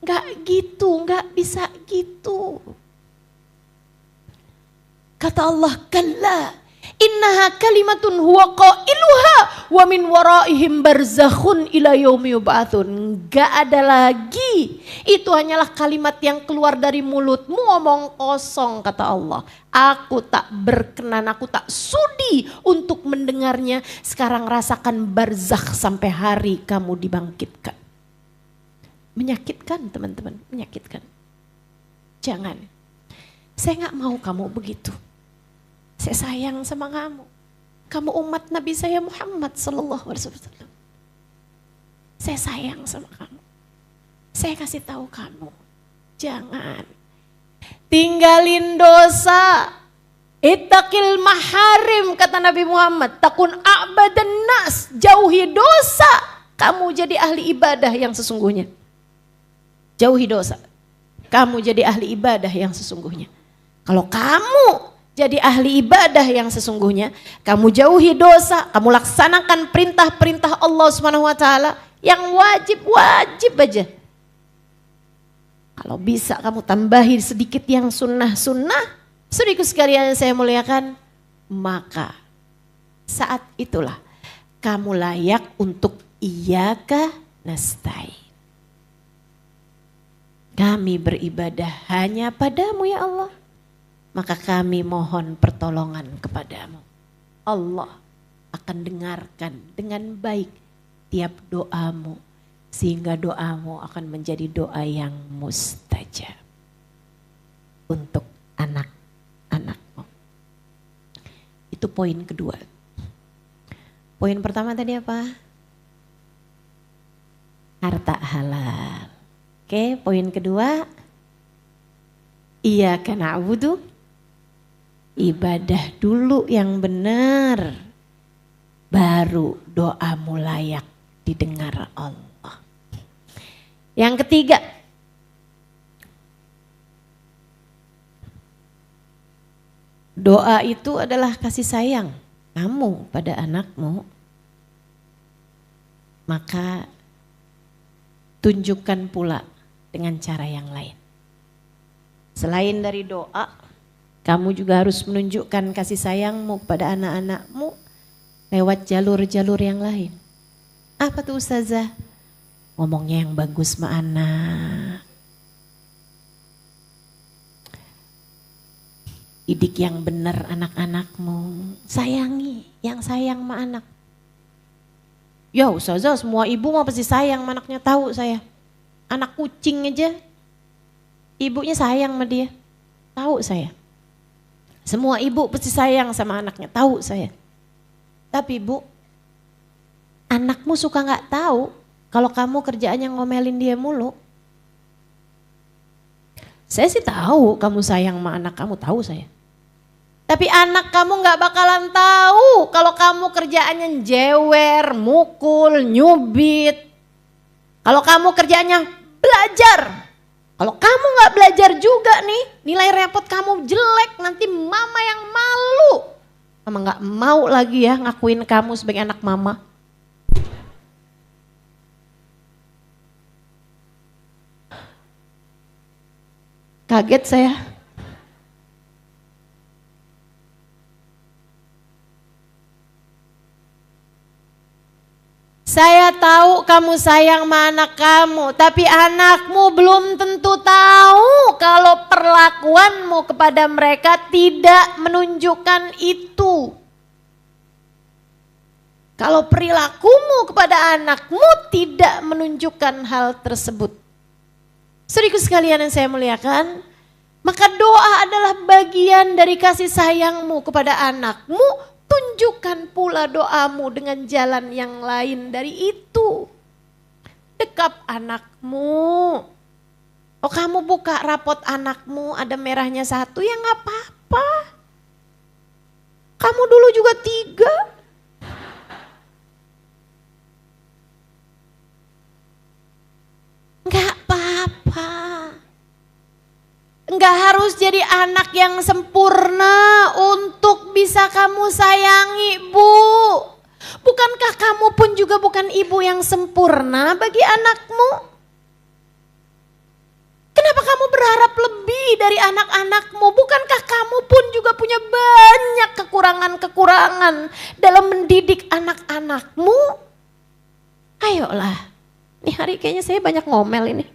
Gak gitu, gak bisa gitu. Kata Allah, kalla innaha kalimatun huwa qailuha wa min waraihim barzakhun ila yaumi yub'atsun. Gak ada lagi. Itu hanyalah kalimat yang keluar dari mulutmu, omong kosong, kata Allah. Aku tak berkenan, aku tak sudi untuk mendengarnya. Sekarang rasakan barzakh sampai hari kamu dibangkitkan. Menyakitkan teman-teman, menyakitkan. Jangan. Saya gak mau kamu begitu. Saya sayang sama kamu. Kamu umat Nabi saya Muhammad sallallahu alaihi wasallam. Saya sayang sama kamu. Saya kasih tahu kamu. Jangan. Tinggalin dosa. Ittaqil maharim kata Nabi Muhammad. Takun a'badan nas. Jauhi dosa. Kamu jadi ahli ibadah yang sesungguhnya. Jauhi dosa. Kamu jadi ahli ibadah yang sesungguhnya. Kalau kamu jadi ahli ibadah yang sesungguhnya, kamu jauhi dosa, kamu laksanakan perintah-perintah Allah Subhanahu wa taala yang wajib aja. Kalau bisa kamu tambahi sedikit yang sunnah-sunnah, saudaraku sekalian yang saya muliakan, maka saat itulah kamu layak untuk iyyaka nasta'in. Kami beribadah hanya padamu ya Allah. Maka kami mohon pertolongan kepadamu. Allah akan dengarkan dengan baik tiap doamu. Sehingga doamu akan menjadi doa yang mustajab. Untuk anak-anakmu. Itu poin kedua. Poin pertama tadi apa? Harta halal. Oke, poin kedua. Iyyaka na'budu. Ibadah dulu yang benar. Baru doamu layak didengar Allah. Yang ketiga. Doa itu adalah kasih sayang kamu pada anakmu. Maka tunjukkan pula dengan cara yang lain. Selain dari doa, kamu juga harus menunjukkan kasih sayangmu kepada anak-anakmu lewat jalur-jalur yang lain. Apa tuh Ustazah? Ngomongnya yang bagus sama anak. Didik yang benar anak-anakmu. Sayangi yang sayang sama anak. Ya Ustazah, semua ibu mau pasti sayang sama anaknya, tahu saya. Anak kucing aja, ibunya sayang sama dia, tahu saya. Semua ibu pasti sayang sama anaknya, tahu saya. Tapi Bu, anakmu suka gak tahu kalau kamu kerjaannya ngomelin dia mulu. Saya sih tahu kamu sayang sama anak kamu, tahu saya. Tapi anak kamu gak bakalan tahu kalau kamu kerjaannya jewer, mukul, nyubit. Kalau kamu kerjaannya belajar. Kalau kamu gak belajar juga nih, nilai repot kamu jelek, nanti mama yang malu. Mama gak mau lagi ya ngakuin kamu sebagai anak mama. Kaget saya. Saya tahu kamu sayang sama anak kamu, tapi anakmu belum tentu tahu kalau perlakuanmu kepada mereka tidak menunjukkan itu. Kalau perilakumu kepada anakmu tidak menunjukkan hal tersebut. Saudaraku sekalian yang saya muliakan, maka doa adalah bagian dari kasih sayangmu kepada anakmu. Tunjukkan pula doamu dengan jalan yang lain dari itu. Dekap anakmu. Oh kamu buka rapot anakmu ada merahnya 1, ya gak apa-apa. Kamu dulu juga 3. Gak apa-apa. Enggak harus jadi anak yang sempurna untuk bisa kamu sayangi, Bu. Bukankah kamu pun juga bukan ibu yang sempurna bagi anakmu? Kenapa kamu berharap lebih dari anak-anakmu? Bukankah kamu pun juga punya banyak kekurangan-kekurangan dalam mendidik anak-anakmu? Ayolah, ini hari kayaknya saya banyak ngomel ini.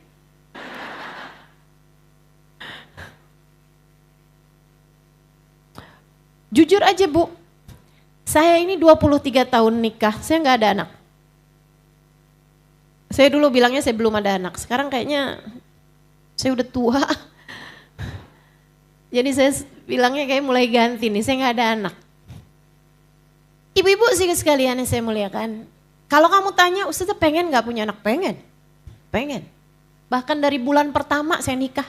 Jujur aja Bu, saya ini 23 tahun nikah, saya gak ada anak. Saya dulu bilangnya saya belum ada anak, sekarang kayaknya saya udah tua. Jadi saya bilangnya kayak mulai ganti nih, saya gak ada anak. Ibu-ibu sih sekalian yang saya muliakan, kalau kamu tanya Ustazah pengen gak punya anak? Pengen. Bahkan dari bulan pertama saya nikah.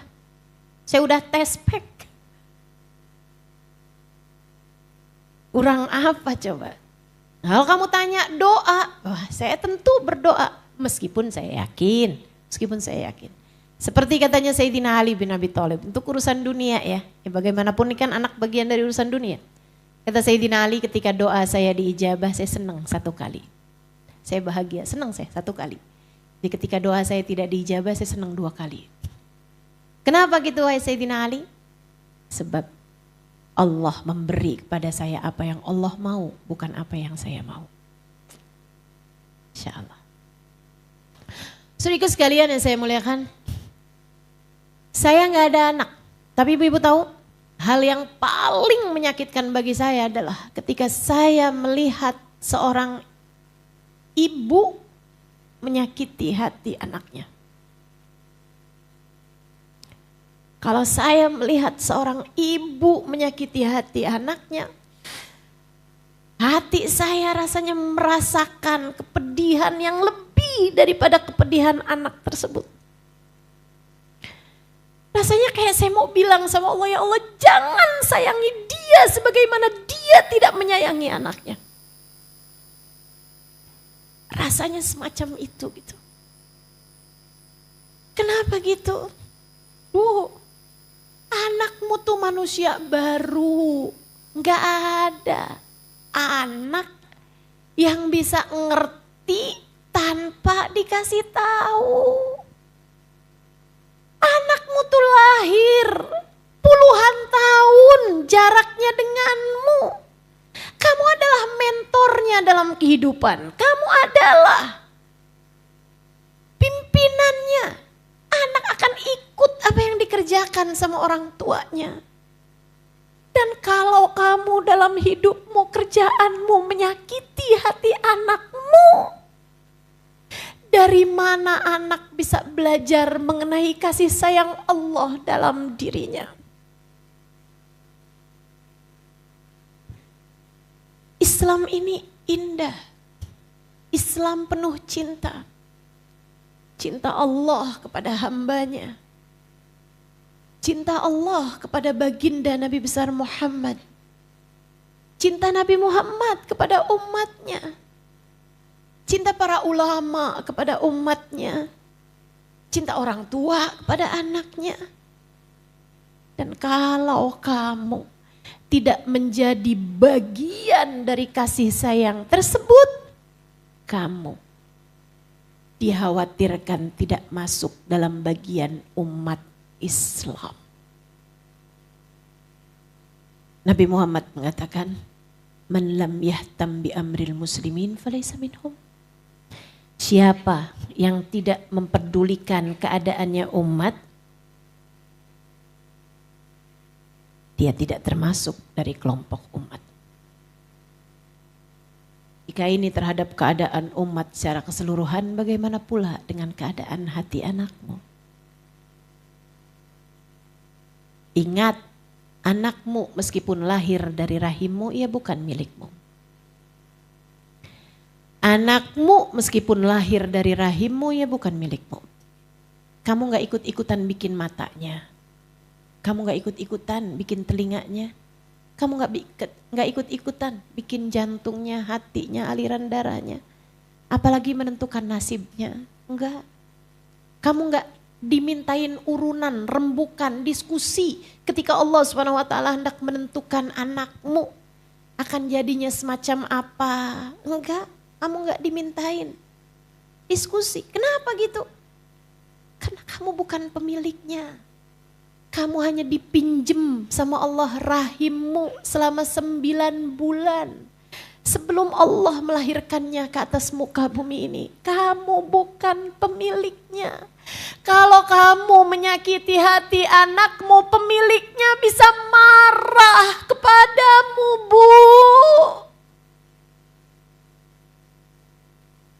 Saya udah tes pack. Kurang apa coba? Kalau kamu tanya doa, wah saya tentu berdoa. Meskipun saya yakin. Seperti katanya Sayyidina Ali bin Abi Thalib, untuk urusan dunia ya. Bagaimanapun ini kan anak bagian dari urusan dunia. Kata Sayyidina Ali, ketika doa saya diijabah, saya senang 1 kali. Saya bahagia, senang saya 1 kali. Jadi ketika doa saya tidak diijabah, saya senang 2 kali. Kenapa gitu wahai Sayyidina Ali? Sebab Allah memberi kepada saya apa yang Allah mau, bukan apa yang saya mau. Insya Allah. Saudaraku sekalian yang saya muliakan, saya nggak ada anak, tapi ibu tahu hal yang paling menyakitkan bagi saya adalah ketika saya melihat seorang ibu menyakiti hati anaknya. Kalau saya melihat seorang ibu menyakiti hati anaknya, hati saya rasanya merasakan kepedihan yang lebih daripada kepedihan anak tersebut. Rasanya kayak saya mau bilang sama Allah, ya Allah jangan sayangi dia sebagaimana dia tidak menyayangi anaknya. Rasanya semacam itu gitu. Kenapa gitu? Anakmu tuh manusia baru. Gak ada anak yang bisa ngerti tanpa dikasih tahu. Anakmu tuh lahir puluhan tahun jaraknya denganmu. Kamu adalah mentornya dalam kehidupan. Kamu adalah pimpinannya. Anak akan ikut apa yang dikerjakan sama orang tuanya. Dan kalau kamu dalam hidupmu, kerjaanmu menyakiti hati anakmu, dari mana anak bisa belajar mengenai kasih sayang Allah dalam dirinya? Islam ini indah. Islam penuh cinta. Cinta Allah kepada hambanya. Cinta Allah kepada baginda Nabi besar Muhammad. Cinta Nabi Muhammad kepada umatnya. Cinta para ulama kepada umatnya. Cinta orang tua kepada anaknya. Dan kalau kamu tidak menjadi bagian dari kasih sayang tersebut, kamu dikhawatirkan tidak masuk dalam bagian umat Islam. Nabi Muhammad mengatakan, "Man lam yahtam bi amril muslimin falaysa minhum." Siapa yang tidak memperdulikan keadaannya umat, dia tidak termasuk dari kelompok umat. Jika ini terhadap keadaan umat secara keseluruhan, bagaimana pula dengan keadaan hati anakmu? Ingat, anakmu meskipun lahir dari rahimmu, ia bukan milikmu. Anakmu meskipun lahir dari rahimmu, ia bukan milikmu. Kamu gak ikut-ikutan bikin matanya. Kamu gak ikut-ikutan bikin telinganya. Kamu gak ikut-ikutan bikin jantungnya, hatinya, aliran darahnya. Apalagi menentukan nasibnya. Enggak. Kamu gak dimintain urunan, rembukan, diskusi ketika Allah SWT hendak menentukan anakmu akan jadinya semacam apa. Enggak, kamu gak dimintain diskusi. Kenapa gitu? Karena kamu bukan pemiliknya. Kamu hanya dipinjem sama Allah rahimmu selama 9 bulan. Sebelum Allah melahirkannya ke atas muka bumi ini. Kamu bukan pemiliknya. Kalau kamu menyakiti hati anakmu, pemiliknya bisa marah kepadamu, Bu.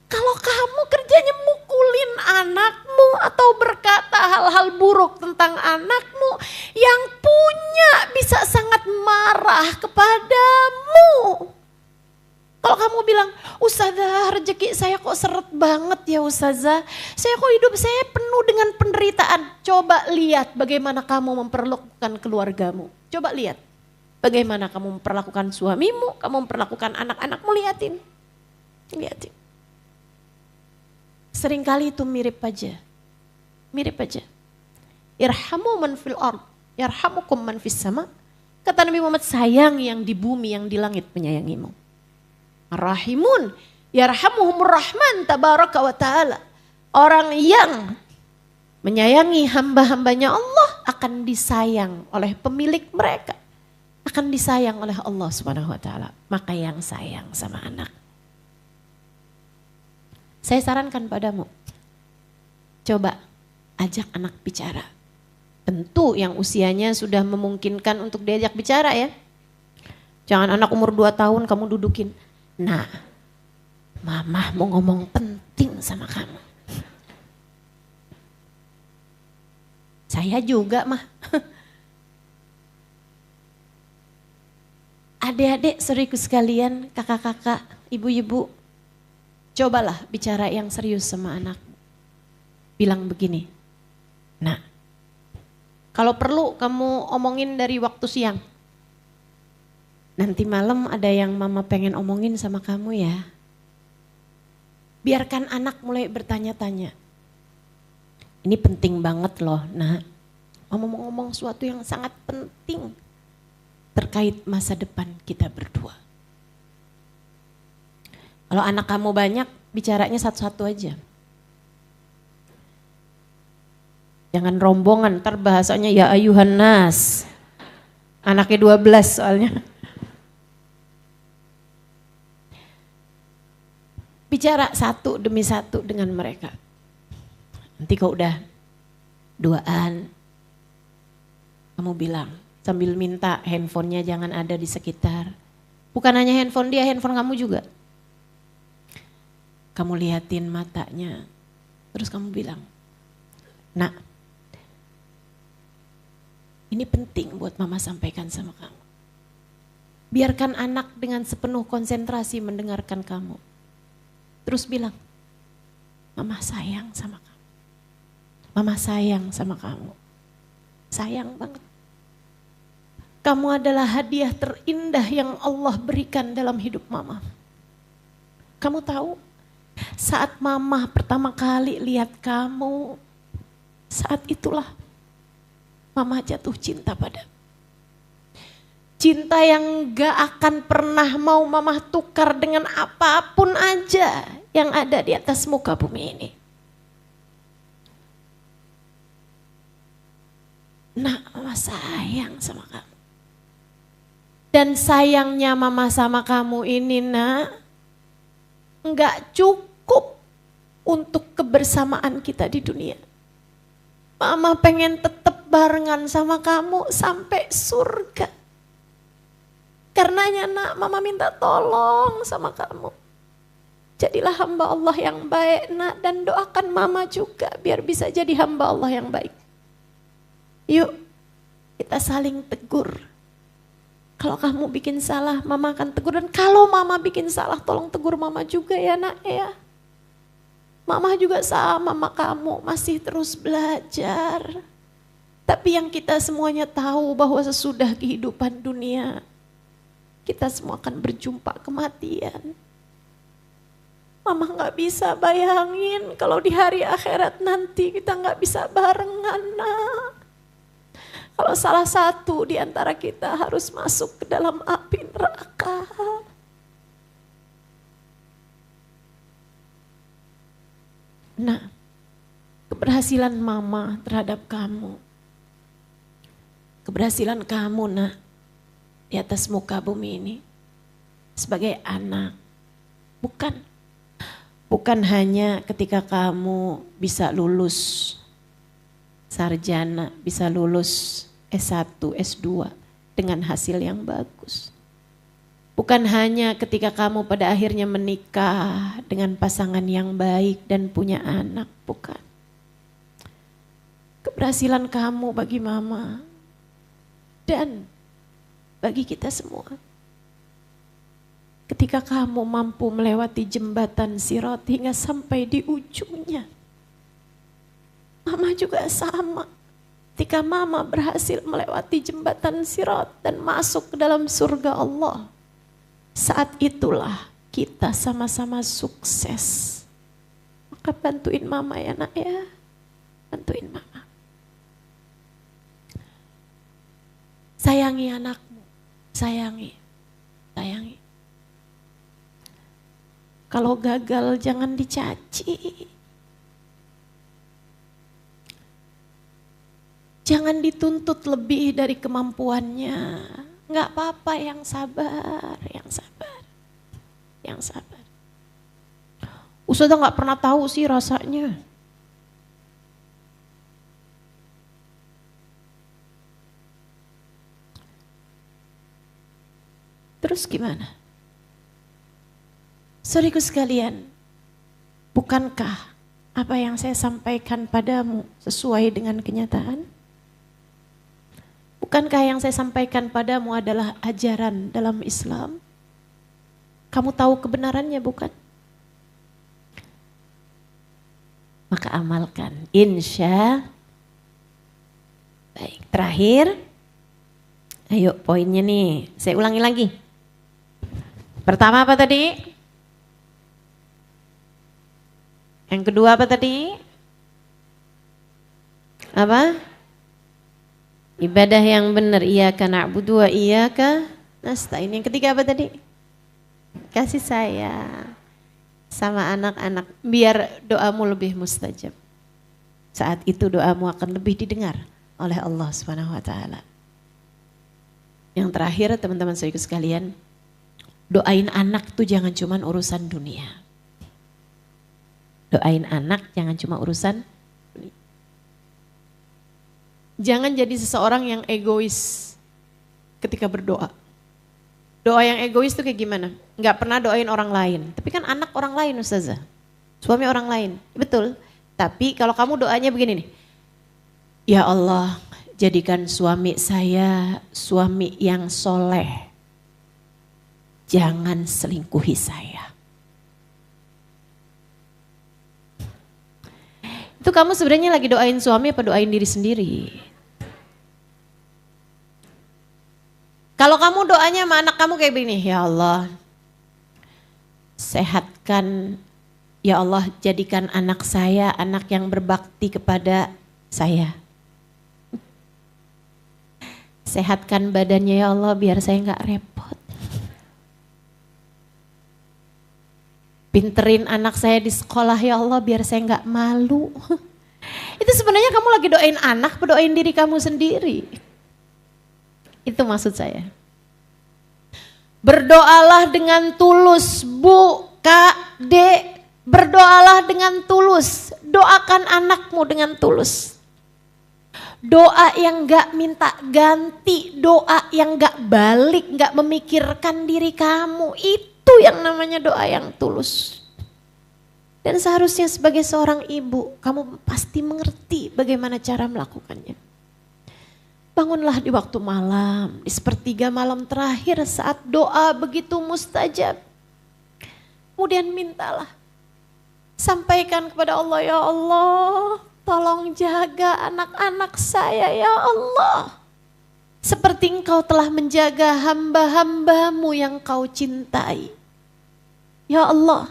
Kalau kamu kerjanya mukulin anakmu atau berkata hal-hal buruk tentang anakmu, yang punya bisa sangat marah kepadamu. Kalau kamu bilang, Ustazah rezeki saya kok seret banget ya Ustazah. Saya kok hidup saya penuh dengan penderitaan. Coba lihat bagaimana kamu memperlakukan keluargamu. Coba lihat bagaimana kamu memperlakukan suamimu, kamu memperlakukan anak-anakmu, lihatin. Lihatin. Seringkali itu mirip aja. Mirip aja. Irhamu man fil ard, yarhamukum man fis sama. Kata Nabi Muhammad, sayang yang di bumi, yang di langit menyayangimu. Rahimun, yarhamuhumur rahman tabaraka wa ta'ala. Orang yang menyayangi hamba-hambanya Allah akan disayang oleh pemilik mereka. Akan disayang oleh Allah Subhanahu wa ta'ala. Maka yang sayang sama anak. Saya sarankan padamu, coba ajak anak bicara. Tentu yang usianya sudah memungkinkan untuk diajak bicara ya. Jangan anak umur 2 tahun kamu dudukin. Nah, mama mau ngomong penting sama kamu. Saya juga mah. Adik-adik, saudaraku sekalian, kakak-kakak, ibu-ibu, cobalah bicara yang serius sama anak. Bilang begini, nah, kalau perlu kamu omongin dari waktu siang. Nanti malam ada yang mama pengen omongin sama kamu ya. Biarkan anak mulai bertanya-tanya. Ini penting banget loh, nah. Mama mau ngomong sesuatu yang sangat penting terkait masa depan kita berdua. Kalau anak kamu banyak, bicaranya satu-satu aja. Jangan rombongan, ntar bahasanya ya ayuhan nas. Anaknya 12 soalnya. Bicara satu demi satu dengan mereka. Nanti kau udah duaan, kamu bilang sambil minta handphonenya jangan ada di sekitar. Bukan hanya handphone dia, handphone kamu juga. Kamu liatin matanya, terus kamu bilang, nak, ini penting buat mama sampaikan sama kamu. Biarkan anak dengan sepenuh konsentrasi mendengarkan kamu. Terus bilang, mama sayang sama kamu. Mama sayang sama kamu. Sayang banget. Kamu adalah hadiah terindah yang Allah berikan dalam hidup mama. Kamu tahu, saat mama pertama kali lihat kamu, saat itulah mama jatuh cinta padamu. Cinta yang gak akan pernah mau mama tukar dengan apapun aja yang ada di atas muka bumi ini. Nah, mama sayang sama kamu. Dan sayangnya mama sama kamu ini nak, gak cukup untuk kebersamaan kita di dunia. Mama pengen tetap barengan sama kamu sampai surga. Karenanya nak, mama minta tolong sama kamu. Jadilah hamba Allah yang baik nak, dan doakan mama juga biar bisa jadi hamba Allah yang baik. Yuk kita saling tegur. Kalau kamu bikin salah, mama akan tegur. Dan kalau mama bikin salah, tolong tegur mama juga ya nak ya. Mama juga sama kamu, masih terus belajar. Tapi yang kita semuanya tahu bahwa sesudah kehidupan dunia, kita semua akan berjumpa kematian. Mama gak bisa bayangin kalau di hari akhirat nanti kita gak bisa barengan nak. Kalau salah satu di antara kita harus masuk ke dalam api neraka. Nah, keberhasilan mama terhadap kamu, keberhasilan kamu nak, di atas muka bumi ini sebagai anak, bukan hanya ketika kamu bisa lulus sarjana, bisa lulus S1, S2 dengan hasil yang bagus. Bukan hanya ketika kamu pada akhirnya menikah dengan pasangan yang baik dan punya anak, bukan. Keberhasilan kamu bagi mama dan bagi kita semua Ketika kamu mampu melewati jembatan Sirat hingga sampai di ujungnya. Mama juga sama. Ketika mama berhasil melewati jembatan Sirat dan masuk ke dalam surga Allah. Saat itulah kita sama-sama sukses. Maka bantuin mama ya nak ya. Bantuin mama. Sayangi anakmu. Sayangi. Sayangi. Kalau gagal jangan dicaci. Jangan dituntut lebih dari kemampuannya. Enggak apa-apa, yang sabar, yang sabar. Yang sabar. Ustazah enggak pernah tahu sih rasanya. Terus gimana? Saudaraku sekalian, bukankah apa yang saya sampaikan padamu sesuai dengan kenyataan? Bukankah yang saya sampaikan padamu adalah ajaran dalam Islam? Kamu tahu kebenarannya bukan? Maka amalkan, insya. Baik, terakhir. Ayo poinnya nih, saya ulangi lagi. Pertama apa tadi? Yang kedua apa tadi? Apa? Ibadah yang benar, iyyaka na'budu wa iyyaka nasta'in. Yang ketiga apa tadi? Kasih sayang sama anak-anak, biar doamu lebih mustajab. Saat itu doamu akan lebih didengar oleh Allah Subhanahu wa taala. Yang terakhir teman-teman saudaraku sekalian, doain anak tuh jangan cuma urusan dunia. Doain anak jangan cuma urusan dunia. Jangan jadi seseorang yang egois ketika berdoa. Doa yang egois tuh kayak gimana? Nggak pernah doain orang lain. Tapi kan anak orang lain Ustazah. Suami orang lain. Betul. Tapi kalau kamu doanya begini nih. Ya Allah, jadikan suami saya suami yang soleh. Jangan selingkuhi saya. Itu kamu sebenarnya lagi doain suami apa doain diri sendiri? Kalau kamu doanya sama anak kamu kayak begini, ya Allah, sehatkan, ya Allah jadikan anak saya anak yang berbakti kepada saya. Sehatkan badannya ya Allah biar saya nggak repot. Pinterin anak saya di sekolah ya Allah biar saya nggak malu. Itu sebenarnya kamu lagi doain anak, doain diri kamu sendiri. Itu maksud saya. Berdoalah dengan tulus, Bu, Kak, Dek. Berdoalah dengan tulus. Doakan anakmu dengan tulus. Doa yang gak minta ganti, doa yang gak balik, gak memikirkan diri kamu. Itu yang namanya doa yang tulus. Dan seharusnya sebagai seorang ibu, kamu pasti mengerti bagaimana cara melakukannya. Bangunlah di waktu malam, di sepertiga malam terakhir saat doa begitu mustajab. Kemudian mintalah, sampaikan kepada Allah, ya Allah, tolong jaga anak-anak saya ya Allah. Seperti engkau telah menjaga hamba-hambamu yang kau cintai. Ya Allah,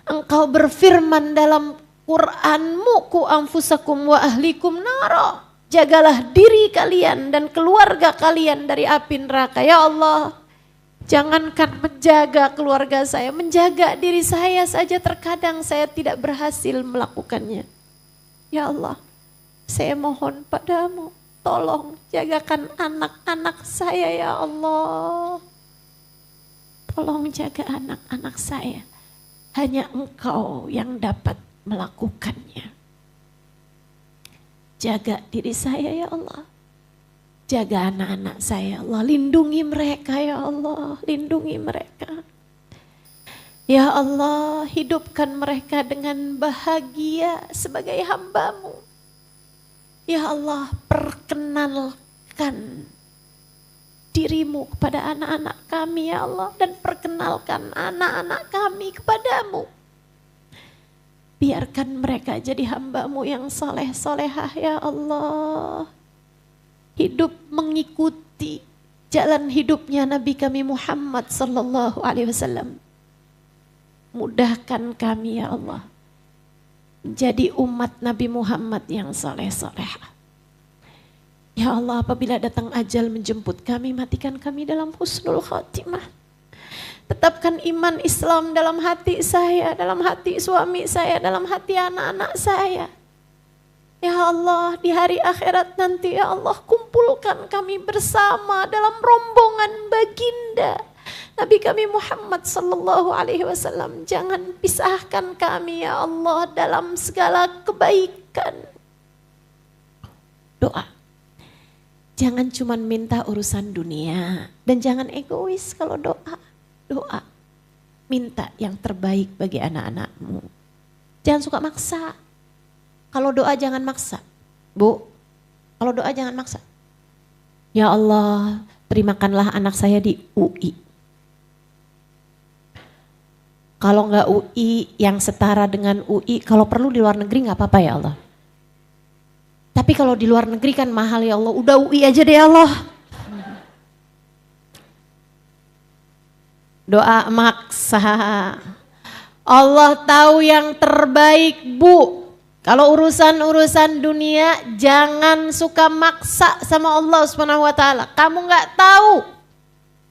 engkau berfirman dalam Qur'anmu, ku anfusakum wa ahlikum nara. Jagalah diri kalian dan keluarga kalian dari api neraka. Ya Allah, jangankan menjaga keluarga saya, menjaga diri saya saja terkadang saya tidak berhasil melakukannya. Ya Allah, saya mohon padamu, tolong jagakan anak-anak saya ya Allah. Tolong jaga anak-anak saya. Hanya Engkau yang dapat melakukannya. Jaga diri saya ya Allah. Jaga anak-anak saya ya Allah. Lindungi mereka ya Allah. Lindungi mereka. Ya Allah, hidupkan mereka dengan bahagia sebagai hamba-Mu. Ya Allah, perkenalkan dirimu kepada anak-anak kami ya Allah. Dan perkenalkan anak-anak kami kepadamu. Biarkan mereka jadi hamba-Mu yang soleh-solehah ya Allah. Hidup mengikuti jalan hidupnya Nabi kami Muhammad sallallahu alaihi wasallam. Mudahkan kami ya Allah. Jadi umat Nabi Muhammad yang soleh-solehah. Ya Allah, apabila datang ajal menjemput kami, matikan kami dalam husnul khatimah. Tetapkan iman Islam dalam hati saya, dalam hati suami saya, dalam hati anak-anak saya. Ya Allah, di hari akhirat nanti ya Allah, kumpulkan kami bersama dalam rombongan baginda Nabi kami Muhammad sallallahu alaihi wasallam. Jangan pisahkan kami ya Allah dalam segala kebaikan. Doa. Jangan cuma minta urusan dunia dan jangan egois kalau doa. Doa, minta yang terbaik bagi anak-anakmu. Jangan suka maksa. Kalau doa jangan maksa. Bu, kalau doa jangan maksa. Ya Allah, terimakanlah anak saya di UI. Kalau enggak UI yang setara dengan UI, kalau perlu di luar negeri enggak apa-apa ya Allah. Tapi kalau di luar negeri kan mahal ya Allah, udah UI aja deh ya Allah. Doa maksa. Allah tahu yang terbaik Bu. Kalau urusan-urusan dunia jangan suka maksa sama Allah Subhanahu wa taala. Kamu enggak tahu.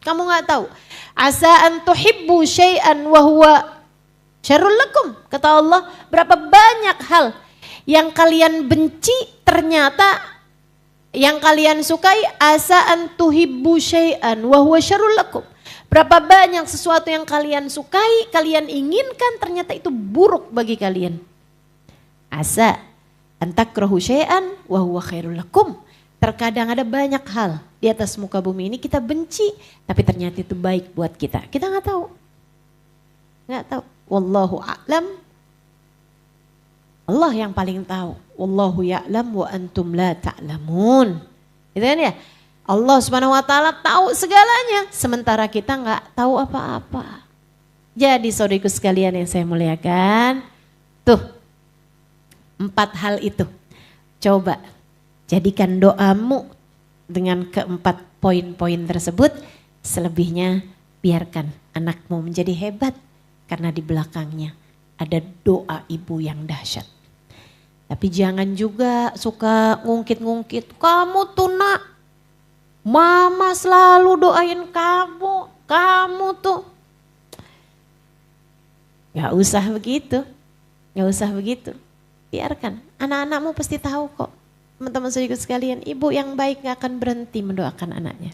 Kamu enggak tahu. Asa an tuhibbu syai'an wa huwa syarrul lakum. Kata Allah, berapa banyak hal yang kalian benci ternyata yang kalian sukai. Asa an tuhibbu syai'an wa huwa syarrul lakum. Berapa banyak sesuatu yang kalian sukai, kalian inginkan, ternyata itu buruk bagi kalian. Asa antakrahu syai'an wa huwa khairul lakum. Terkadang ada banyak hal di atas muka bumi ini kita benci, tapi ternyata itu baik buat kita. Kita nggak tahu. Nggak tahu. Wallahu a'lam. Allah yang paling tahu. Wallahu ya'lam wa antum la ta'lamun. Gitu kan ya? Allah Subhanahu wa taala tahu segalanya, sementara kita nggak tahu apa-apa. Jadi saudaraku sekalian yang saya muliakan, tuh 4 hal itu. Coba jadikan doamu dengan keempat poin-poin tersebut, selebihnya biarkan anakmu menjadi hebat karena di belakangnya ada doa ibu yang dahsyat. Tapi jangan juga suka ngungkit-ngungkit, kamu tuh nak, mama selalu doain kamu tuh. Gak usah begitu, gak usah begitu. Biarkan, anak-anakmu pasti tahu kok. Teman-teman saudaraku sekalian, ibu yang baik gak akan berhenti mendoakan anaknya.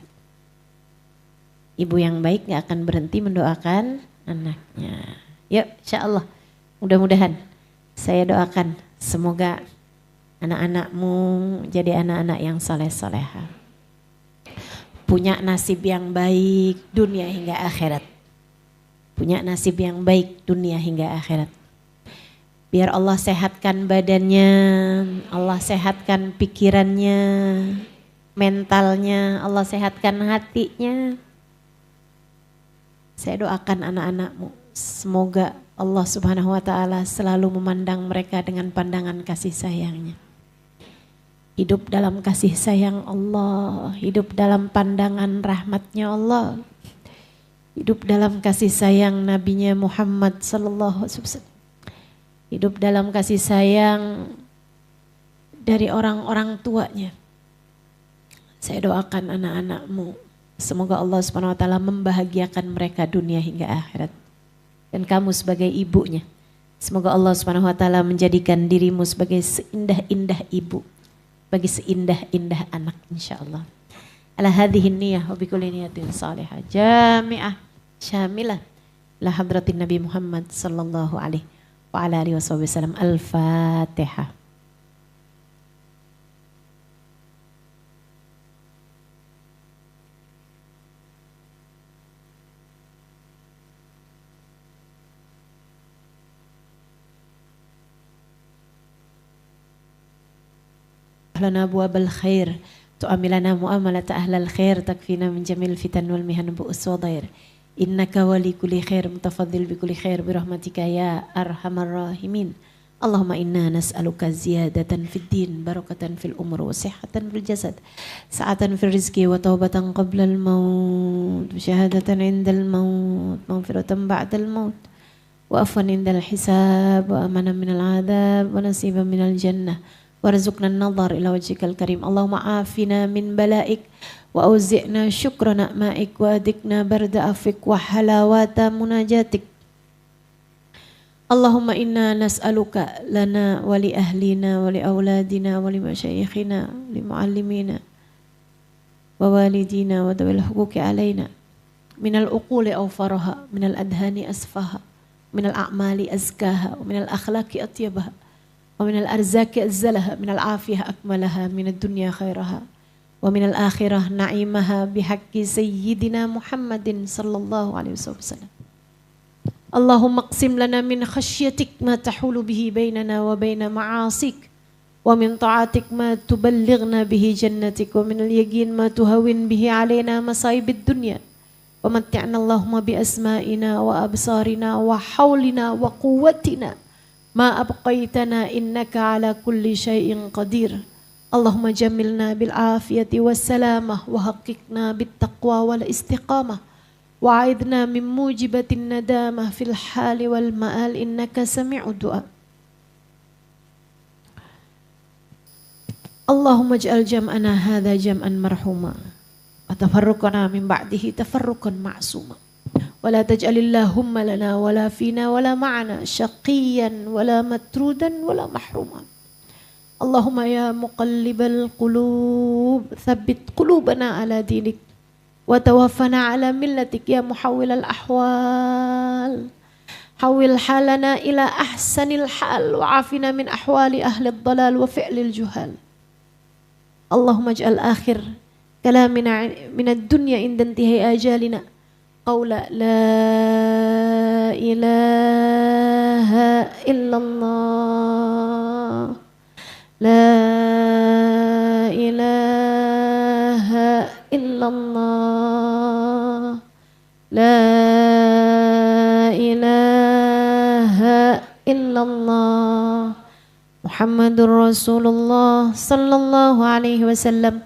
Ibu yang baik gak akan berhenti mendoakan anaknya. Yuk, insya Allah, mudah-mudahan saya doakan semoga anak-anakmu jadi anak-anak yang soleh-solehah. Punya nasib yang baik dunia hingga akhirat. Punya nasib yang baik dunia hingga akhirat. Biar Allah sehatkan badannya, Allah sehatkan pikirannya, mentalnya, Allah sehatkan hatinya. Saya doakan anak-anakmu, semoga Allah Subhanahu wa taala selalu memandang mereka dengan pandangan kasih sayangnya. Hidup dalam kasih sayang Allah, hidup dalam pandangan rahmatnya Allah, hidup dalam kasih sayang Nabinya Muhammad sallallahu alaihi wasallam, hidup dalam kasih sayang dari orang-orang tuanya. Saya doakan anak-anakmu, semoga Allah Subhanahu wa taala membahagiakan mereka dunia hingga akhirat. Dan kamu sebagai ibunya, semoga Allah Subhanahu wa taala menjadikan dirimu sebagai seindah-indah ibu bagi seindah-indah anak insyaallah. Ala hadhihi niyyah wa bikulli niyatin salihah jami'ah syamilah la hadratin Nabi Muhammad sallallahu alaihi wa ala alihi wasallam. Al-Fatihah. Lana abwabal khair tu'amilana mu'amalat ahlal khair, takfina min jamil fitan wal mihan bu'us wa dhair. Innaka wali kulli khair, mutafadhil bi kulli khair, birahmatika ya arhamar rahimin. Allahumma inna nas'aluka ziyadatan fid din, barakatan fil umur, wa sihhatan fil jasad, sa'atan fil rizki, wa taubatan qabla al maut, wa syahadatan indal maut, maghfiratan ba'dal maut, wa afwan indal hisab, wa amanan minal adab, wa nasiban minal jannah, warzuqna an-nadhar ila wajhikal karim. Allahumma afina min bala'ik, wa auzi'na syukra na'maik, wa adikna barda afik, wa halawata munajatik. Allahumma inna nas'aluka lana wa li ahlina wa li awladina wa li masyayikhina wa li muallimina wa walidina wa dawil huquqi alaina minal uquli awfaraha, minal adhani asfaha, minal a'mali azkaha, wa minal akhlaqi atyabaha, wa minal arzaki azzalaha, minal afiyah akmalaha, minad dunya khairaha, wa minal akhirah na'imaha bihaqqi sayyidina Muhammadin sallallahu alaihi wasallam. Allahumma qsim lana min khasyatik ma tahulu bihi bainana wa baina ma'asik, wa min ta'atik ma tuballighna bihi jannatik, wa min al-yaqin ma tuhawin bihi alaina masaibid dunya, wa matti'na Allahumma bi asma'ina wa absarina wa hawlina wa quwwatina ma abqaitana innaka ala kulli syai'in qadir. Allahumma jamilna bil afiyati was salamah wa haqiqna bit taqwa wal istiqamah. Wa'idna min mujibatin nadamah fil hali wal ma'al innaka sami'u du'a. Allahumma ij'al jam'ana hadha jam'an marhuma wa tafarruqana min ba'dihi tafarruqan ma'suma wa la taj'alillahumma lana wa la fina wa la ma'ana syaqiyan wa la matrudan wa la mahruma. Allahumma ya muqallibal qulub thabbit qulubana ala dinik wa tawaffana ala millatik ya muhawwilal ahwal. Hawil halana ila ahsanil hal wa afina min ahwali ahli dhalal wa fi'lil juhal. Allahumma ij'al akhir kalamina minad dunya inda intihai ajalina qawla la ilaha illallah, la ilaha illallah, la ilaha illallah, Muhammadur Rasulullah sallallahu alaihi wasallam.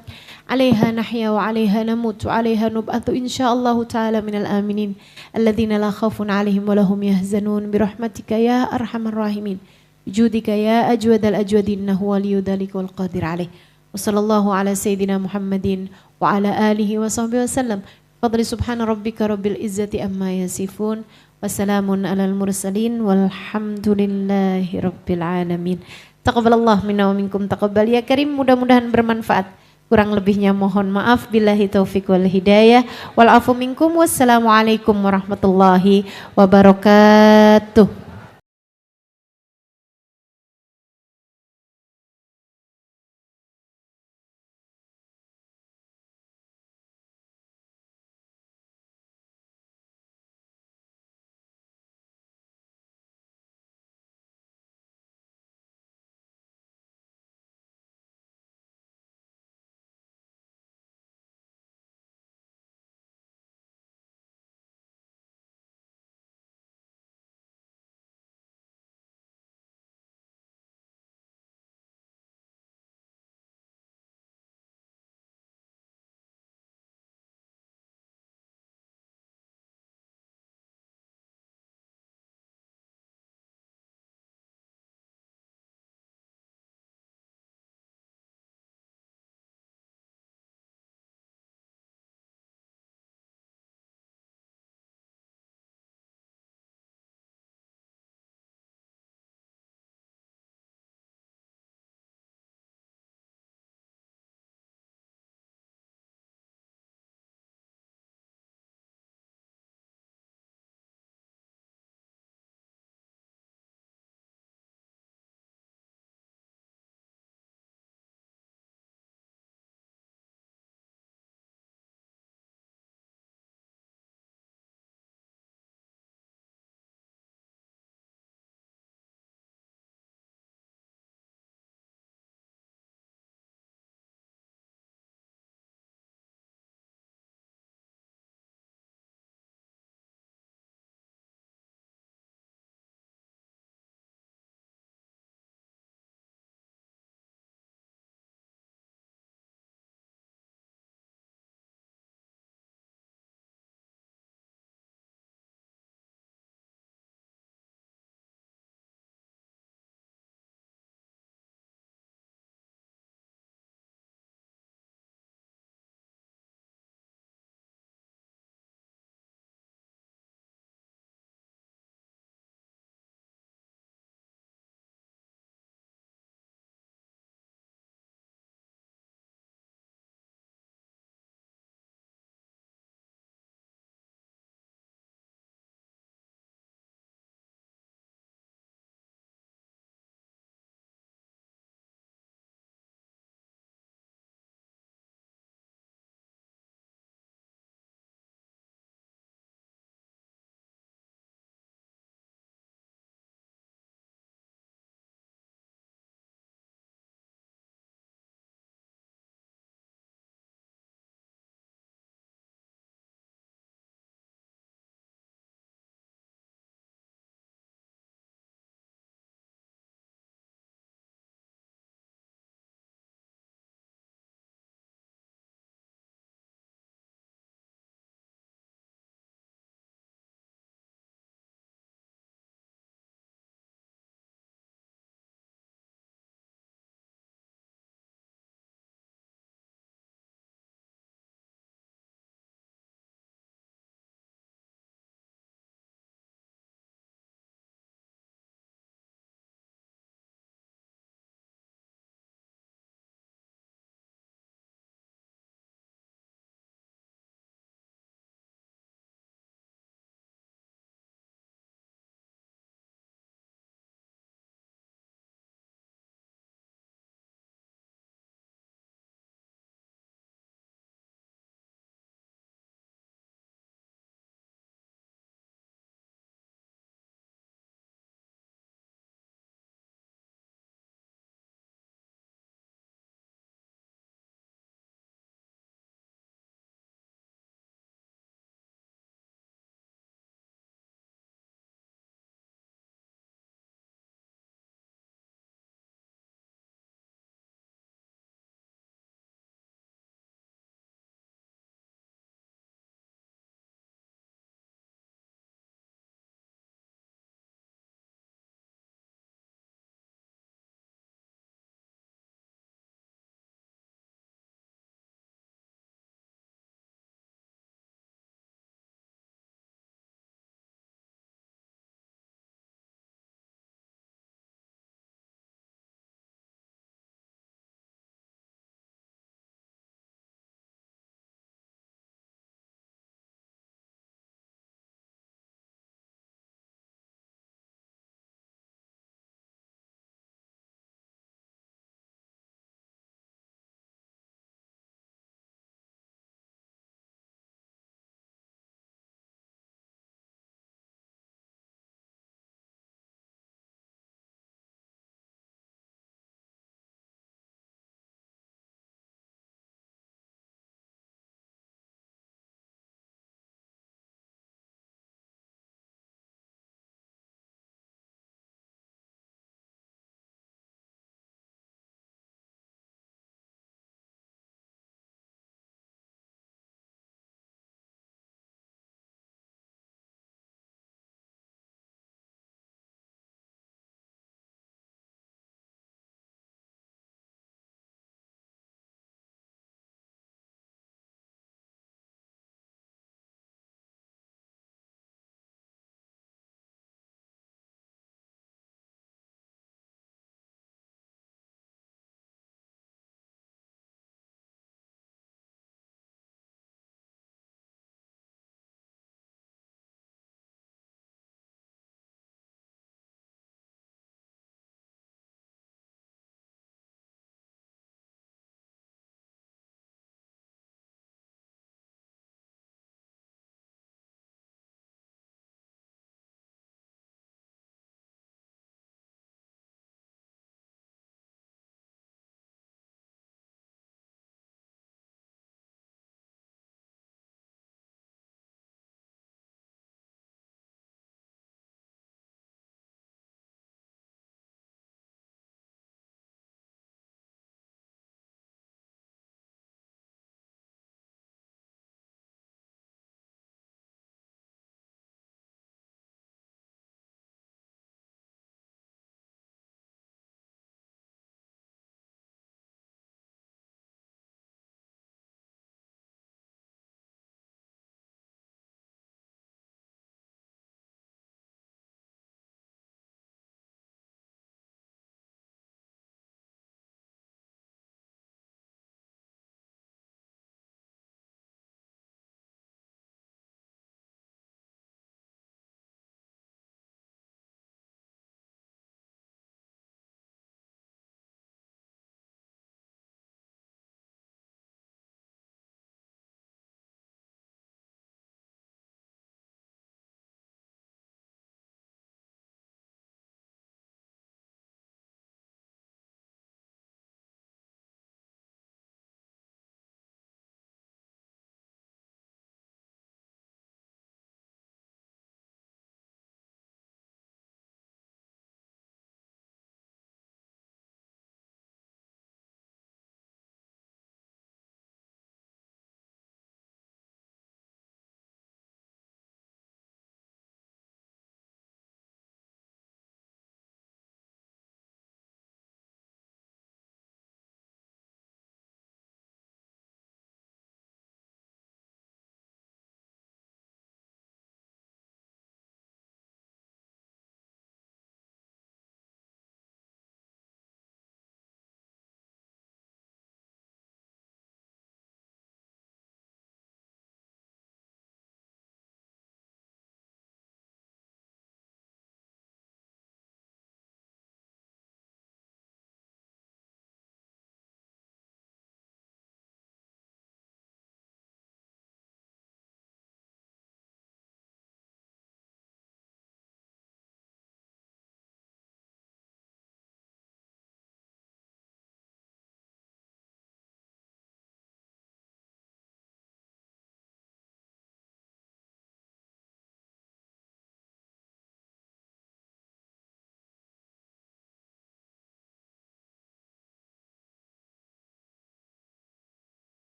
Alaiha nahya wa alaiha namut wa alaiha nub'athu insyaallah ta'ala minal aminin alladzina la khaufun alaihim wa lahum yahzanun birahmatika ya arhamar rahimin judika ya ajwadal ajwadin innahu waliyyu dzalika wal qadir alaih. Wa sallallahu ala sayyidina Muhammadin wa ala alihi wa sahbihi wasallam. Fadli subhana rabbika rabbil izzati amma yasifun. Wassalamun alal mursalin walhamdulillahi rabbil alamin. Taqabbalallah minna wa minkum taqabbal ya karim. Mudah-mudahan bermanfaat. Kurang lebihnya mohon maaf. Billahi taufiq wal hidayah. Wal afu minkum. Wassalamualaikum warahmatullahi wabarakatuh.